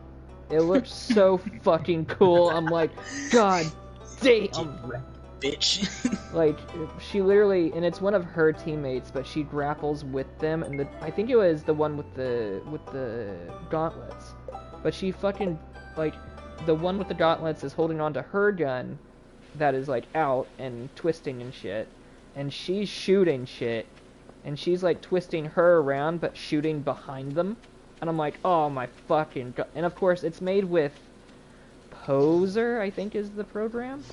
It looks so fucking cool. I'm like, God Get damn. wrecked, bitch. Like she literally, and it's one of her teammates, but she grapples with them, and I think it was the one with the gauntlets. But she fucking like the one with the gauntlets is holding on to her gun that is like out and twisting and shit, and she's shooting shit, and she's like twisting her around but shooting behind them, and I'm like, oh my fucking god. And of course it's made with Poser, I think is the program.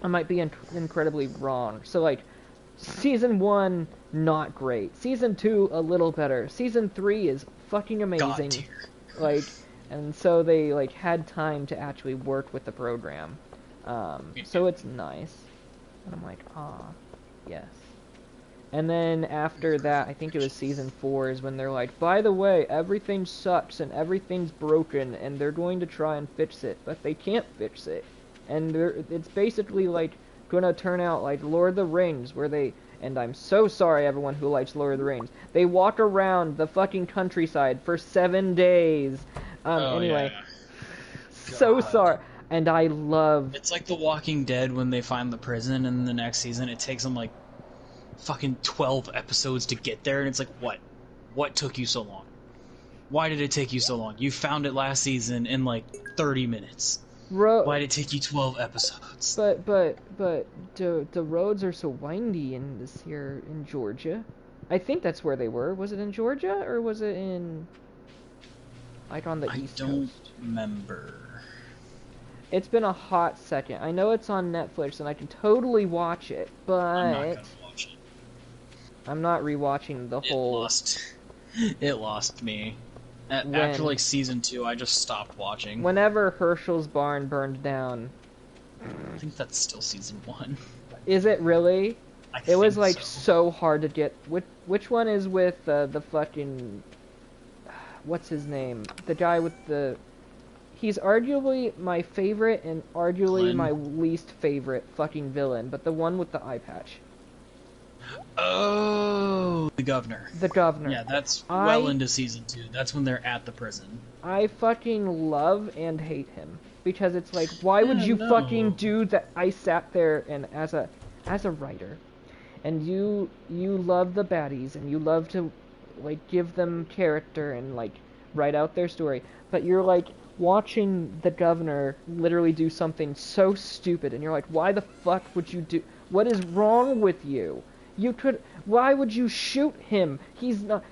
I might be incredibly wrong. So like, season 1 not great, season 2 a little better, season 3 is fucking amazing. God tier. Like, and so they like had time to actually work with the program. So it's nice. And I'm like, ah, yes. And then after that, I think it was season 4 is when they're like, by the way, everything sucks and everything's broken and they're going to try and fix it, but they can't fix it. And it's basically like gonna turn out like Lord of the Rings, where they, and I'm so sorry everyone who likes Lord of the Rings, they walk around the fucking countryside for 7 days. Anyway, Yeah. so God. sorry. And I love, It's like The Walking Dead when they find the prison, and the next season it takes them like fucking 12 episodes to get there, and it's like, what took you so long? Why did it take you so long? You found it last season in like 30 minutes. Why did it take you 12 episodes? but the roads are so windy in this here in Georgia. I think that's where they were. Was it in Georgia or was it in like on the I East don't Coast? remember. It's been a hot second. I know it's on Netflix and I can totally watch it, I'm not but gonna watch it. I'm not rewatching the It whole. lost. It lost me. After like season 2, I just stopped watching. Whenever Herschel's barn burned down. I think that's still season 1. Is it really? It was like so hard to get. Which one is with the fucking? What's his name? The guy with the. He's arguably my favorite and arguably my least favorite fucking villain, but the one with the eye patch. Oh, the governor. The governor. Yeah, that's well into season 2. That's when they're at the prison. I fucking love and hate him because it's like, why would you fucking do that? I sat there and as a writer, and you love the baddies and you love to like give them character and like write out their story, but you're like watching the governor literally do something so stupid, and you're like, why the fuck would you do? What is wrong with you? You could. Why would you shoot him? He's not.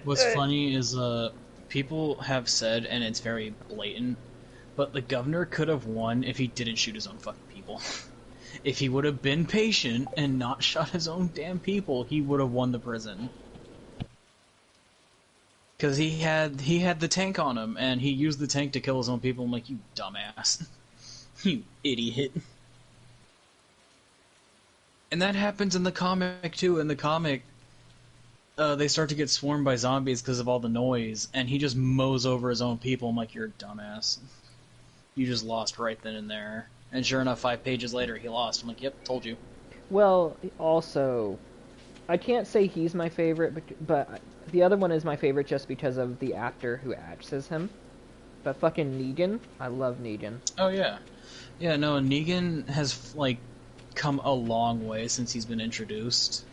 What's funny is people have said, and it's very blatant, but the governor could have won if he didn't shoot his own fucking people. If he would have been patient and not shot his own damn people, he would have won the prison. Because he had the tank on him, and he used the tank to kill his own people. I'm like, you dumbass. You idiot. And that happens in the comic, too. In the comic, they start to get swarmed by zombies because of all the noise, and he just mows over his own people. I'm like, you're a dumbass. You just lost right then and there. And sure enough, 5 pages later, he lost. I'm like, yep, told you. Well, also, I can't say he's my favorite, but the other one is my favorite just because of the actor who acts as him. But fucking Negan, I love Negan. Oh, yeah. Yeah, no, Negan has, like, come a long way since he's been introduced.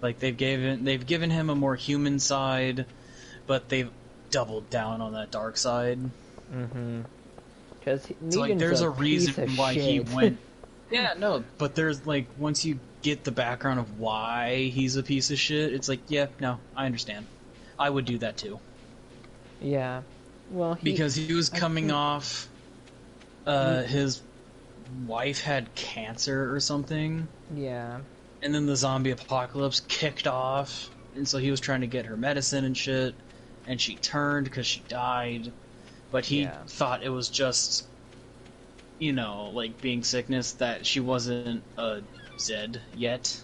Like, they've given him a more human side, but they've doubled down on that dark side. Mm-hmm. Because Negan's like, there's a reason why he went. Yeah, no, but there's like once you get the background of why he's a piece of shit, it's like, yeah, no, I understand. I would do that too. Yeah, well, because he was coming off. His wife had cancer or something. Yeah. And then the zombie apocalypse kicked off, and so he was trying to get her medicine and shit, and she turned because she died. But he thought it was just, you know, like being sickness, that she wasn't a Zed yet.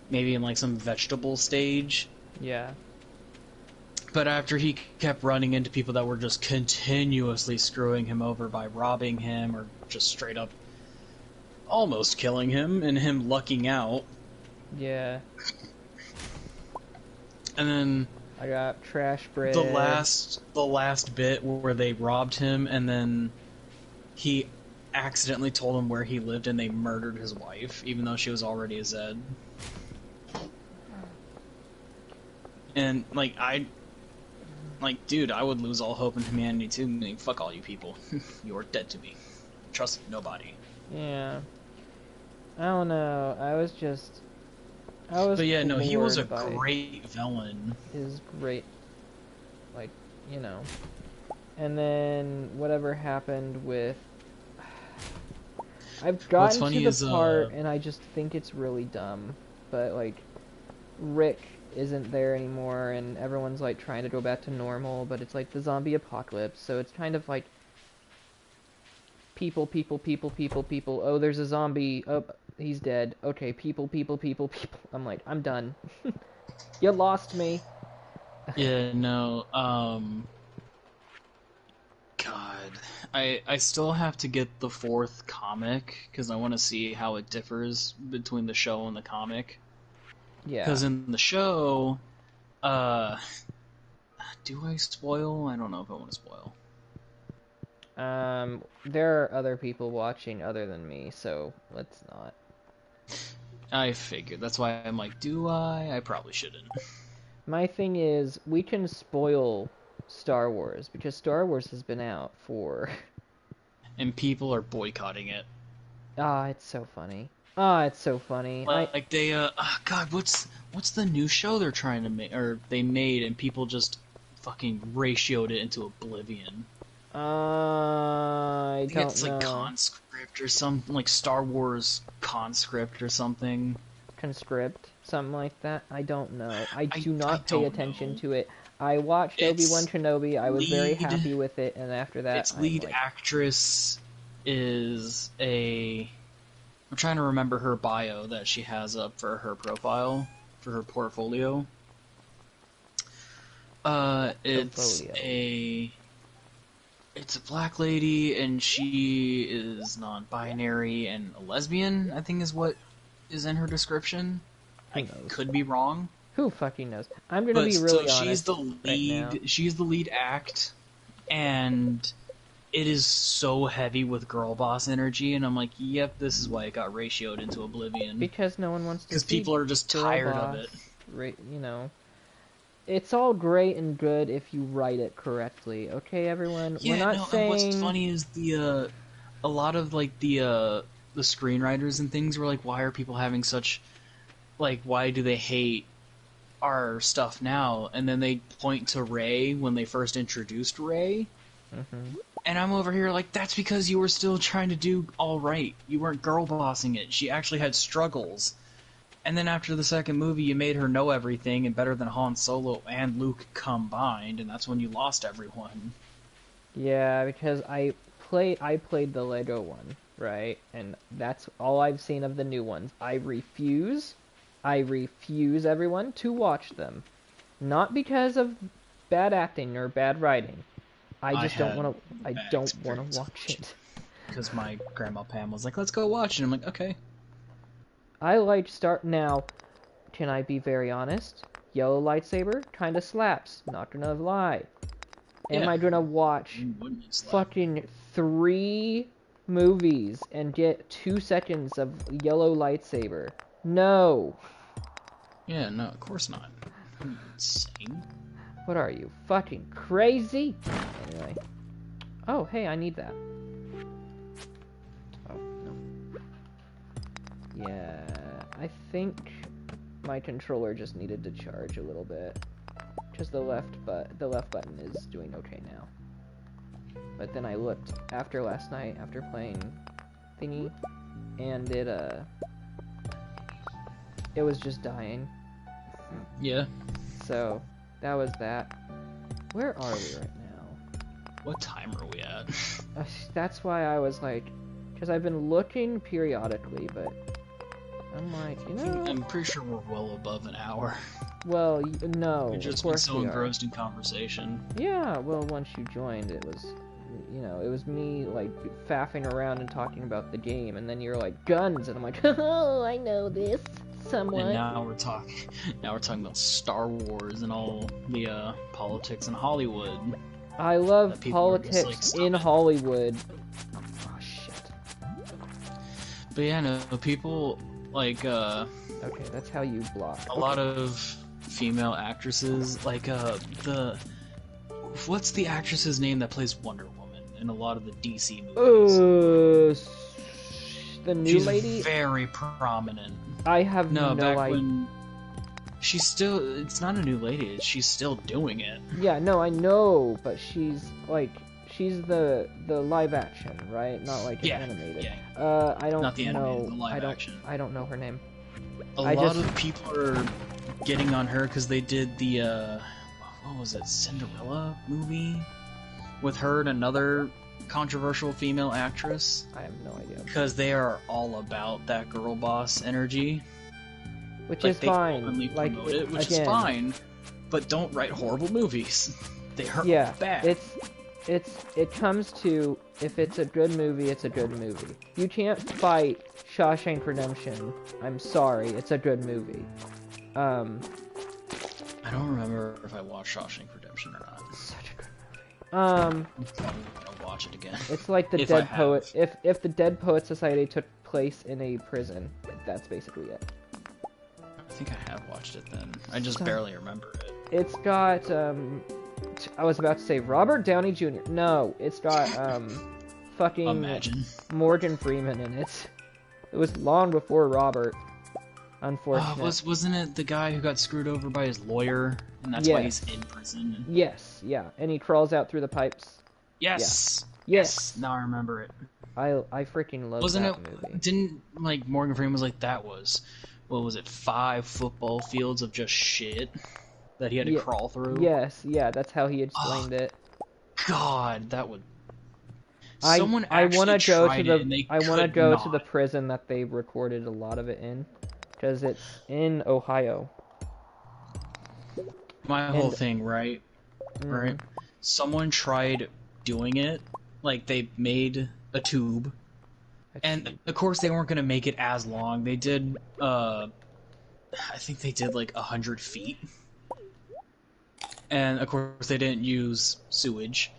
Maybe in like some vegetable stage. Yeah. But after he kept running into people that were just continuously screwing him over by robbing him or just straight up almost killing him and him lucking out. Yeah. And then I got trash bread. The last bit where they robbed him and then he accidentally told them where he lived and they murdered his wife, even though she was already a Zed. And dude, I would lose all hope in humanity too. I mean, fuck all you people. You're dead to me. Trust nobody. Yeah. I don't know. But yeah, no, he was a great villain. His great, like, you know. And then whatever happened with... I've gotten to the part, and I just think it's really dumb. But, like, Rick isn't there anymore, and everyone's, like, trying to go back to normal, but it's, like, the zombie apocalypse, so it's kind of like... People. Oh, there's a zombie. Oh, he's dead. Okay, people. I'm like, I'm done. You lost me. Yeah, no, God. I still have to get the 4th comic, because I want to see how it differs between the show and the comic. Yeah. Because in the show, do I spoil? I don't know if I want to spoil. There are other people watching other than me, so let's not. I figured. That's why I'm like, do I? I probably shouldn't. My thing is, we can spoil Star Wars, because Star Wars has been out for... And people are boycotting it. It's so funny. It's so funny. Like they, God, what's the new show they're trying to make, or they made, and people just fucking ratioed it into oblivion. I don't it's know. like Conscript or something, like Star Wars Conscript or something. conscript, something like that. I don't know. I do I not pay don't attention know. to it. I watched Obi-Wan It's Kenobi. I was very lead. happy with it, and after that, Its I'm lead like, actress is a. I'm trying to remember her bio that she has up for her profile, for her portfolio. It's portfolio. it's a black lady, and she is non-binary and a lesbian, I think is what is in her description. Who I knows? could be wrong. Who fucking knows? I'm gonna But be so really honest right now. she's the lead act, and it is so heavy with girl boss energy, and I'm like, yep, this is why it got ratioed into oblivion. Because no one wants to see People are just girl tired boss, of it. you know. It's all great and good if you write it correctly, okay, everyone? Yeah, We're not no, saying... and what's funny is a lot of like the screenwriters and things were like, why are people having such, like, why do they hate our stuff now? And then they point to Rey when they first introduced Rey. Mhm. And I'm over here like, that's because you were still trying to do all right. You weren't girl bossing it. She actually had struggles. And then after the second movie, you made her know everything and better than Han Solo and Luke combined, and that's when you lost everyone. Yeah, because I played the Lego one, right? And that's all I've seen of the new ones. I refuse, everyone, to watch them. Not because of bad acting or bad writing. I just don't want to. I don't want to watch it. Because my grandma Pam was like, "Let's go watch," and I'm like, "Okay." I like start now. Can I be very honest? Yellow lightsaber kind of slaps. Not gonna lie. Am I gonna watch fucking 3 movies and get 2 seconds of yellow lightsaber? No. Yeah, no, of course not. I'm insane. What are you, fucking crazy? Anyway. Oh, hey, I need that. Oh, no. Yeah, I think my controller just needed to charge a little bit. Because the left button is doing okay now. But then I looked after last night, after playing thingy, and it was just dying. Yeah. So, that was that. Where are we right now? What time are we at? That's why I was like, because I've been looking periodically, but I'm like, you know... I'm pretty sure we're well above an hour. Well, no, We've just of been course so we are. engrossed in conversation. Yeah, well, once you joined, it was, you know, it was me, like, faffing around and talking about the game, and then you're like, guns, and I'm like, oh, I know this, somewhat. And now we're talking about Star Wars and all the politics in Hollywood. I love politics politics in Hollywood. Oh, shit. But yeah, no, people, like, Okay, that's how you block. a lot of female actresses, like, what's the actress's name that plays Wonder Woman in a lot of the DC movies? The new She's lady? very prominent. I have no back idea. when she's still, it's not a new lady, she's still doing it. Yeah, no, I know, but she's the live action, right? Not like an animated. Yeah. I don't Not the know. animated, the live action. I don't know her name. A lot of people are getting on her because they did the what was it, Cinderella movie with her and another controversial female actress. I have no idea. Because they are all about that girl boss energy. Which like, is fine. Like, promote it, which again, is fine. But don't write horrible movies. They hurt bad. It comes to, if it's a good movie, it's a good movie. You can't fight Shawshank Redemption. I'm sorry, it's a good movie. I don't remember if I watched Shawshank Redemption or not. Such a good movie. I'm probably gonna watch it again. It's like the Dead Poet. If the Dead Poet Society took place in a prison, that's basically it. I think I have watched it then. I just barely remember it. It's got I was about to say Robert Downey Jr. No, it's got fucking Imagine. Morgan Freeman in it. It was long before Robert. Unfortunately. Wasn't it the guy who got screwed over by his lawyer, and that's why he's in prison? Yes, yeah, and he crawls out through the pipes. Yes. Yeah. Yes. Now I remember it. I freaking love that movie. Didn't, like, Morgan Freeman was like, that was what was it, 5 football fields of just shit that he had to Yeah, crawl through. yes, yeah, that's how he Oh, explained it. God, that would. I Someone I want actually to go to tried it the and they I want to could go to the not. prison that they recorded a lot of it in, because it's in Ohio. My whole And thing, right? Right? mm, Someone tried doing it. Like, they made a tube. And, of course, they weren't going to make it as long. They did, I think they did, like, 100 feet. And, of course, they didn't use sewage.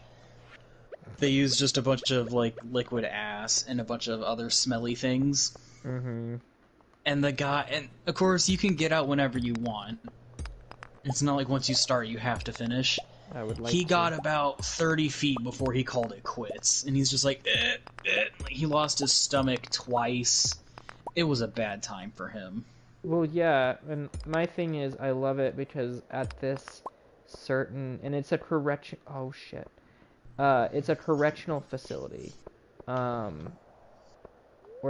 They used just a bunch of, like, liquid ass and a bunch of other smelly things. mm-hmm. And the guy... And, of course, you can get out whenever you want. It's not like once you start, you have to finish. I would like He to. got about 30 feet before he called it quits. And he's just like, Like, he lost his stomach twice. It was a bad time for him. Well, yeah, and my thing is, I love it because at this certain, and it's a correction. Oh shit. It's a correctional facility. Where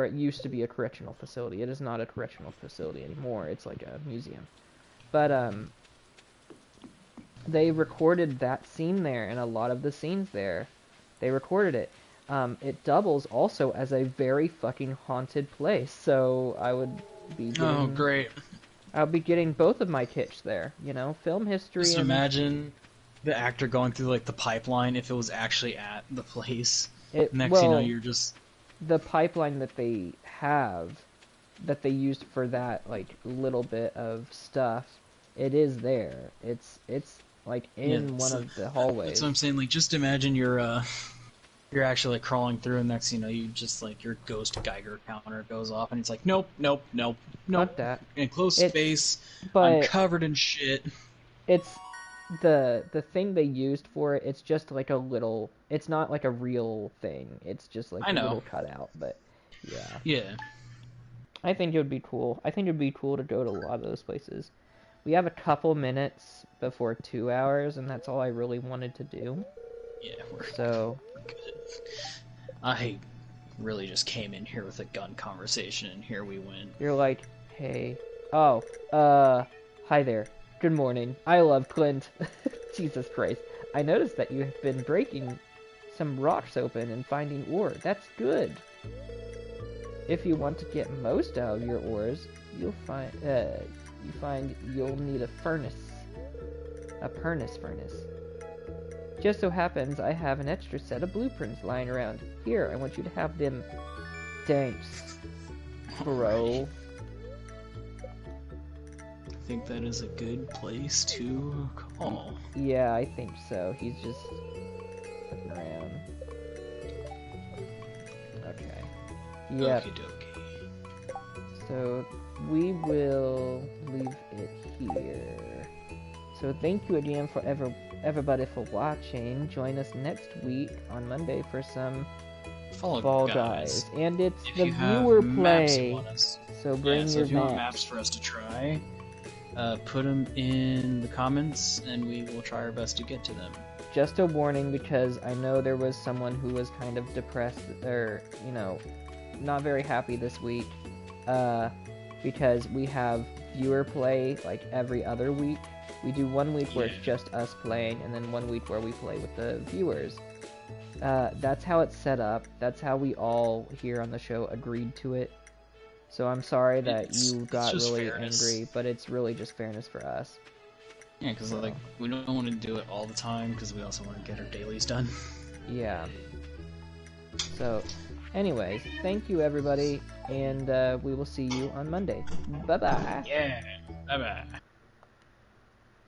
it used to be a correctional facility. It is not a correctional facility anymore. It's like a museum. But they recorded that scene there, and a lot of the scenes there, they recorded it. It doubles also as a very fucking haunted place, so I would be getting, Oh, great. I'll be getting both of my kits there, you know, film history Just and... imagine the actor going through, like, the pipeline if it was actually at the place. Next, well, you know, you're just... the pipeline that they have, that they used for that, like, little bit of stuff, it is there. It's like, in one of the hallways. That's what I'm saying. Like, just imagine you're actually, like, crawling through, and next, you know, you just, like, your ghost Geiger counter goes off, and it's like, nope, nope, nope, nope. Not that. In close space, but I'm covered in shit. It's the thing they used for it. It's just like a little. It's not like a real thing. It's just like a little cutout. But yeah. Yeah. I think it would be cool. I think it would be cool to go to a lot of those places. We have a couple minutes before 2 hours, and that's all I really wanted to do. Yeah, we're good. I really just came in here with a gun conversation, and here we went. You're like, hey, oh, hi there. Good morning. I love Clint. Jesus Christ. I noticed that you have been breaking some rocks open and finding ore. That's good. If you want to get most out of your ores, you'll find you'll need a furnace. A furnace. Just so happens I have an extra set of blueprints lying around. Here, I want you to have them. Thanks, bro. I think that is a good place to call. Yeah, I think so. He's just looking around. Okay. Yep. Okie dokie. So we will leave it here. So thank you again for everybody for watching. Join us next week on Monday for some Fall Guys. And it's if the viewer play. So bring so your if you want maps. maps for us to try, put them in the comments and we will try our best to get to them. Just a warning, because I know there was someone who was kind of depressed, or, you know, not very happy this week, because we have viewer play like every other week. We do 1 week where it's just us playing, and then 1 week where we play with the viewers. That's how it's set up. That's how we all here on the show agreed to it. So I'm sorry that you got really angry, but it's really just fairness for us. Yeah, because like we don't want to do it all the time because we also want to get our dailies done. Yeah. So, anyways, thank you everybody, and we will see you on Monday. Bye bye. Yeah. Bye bye.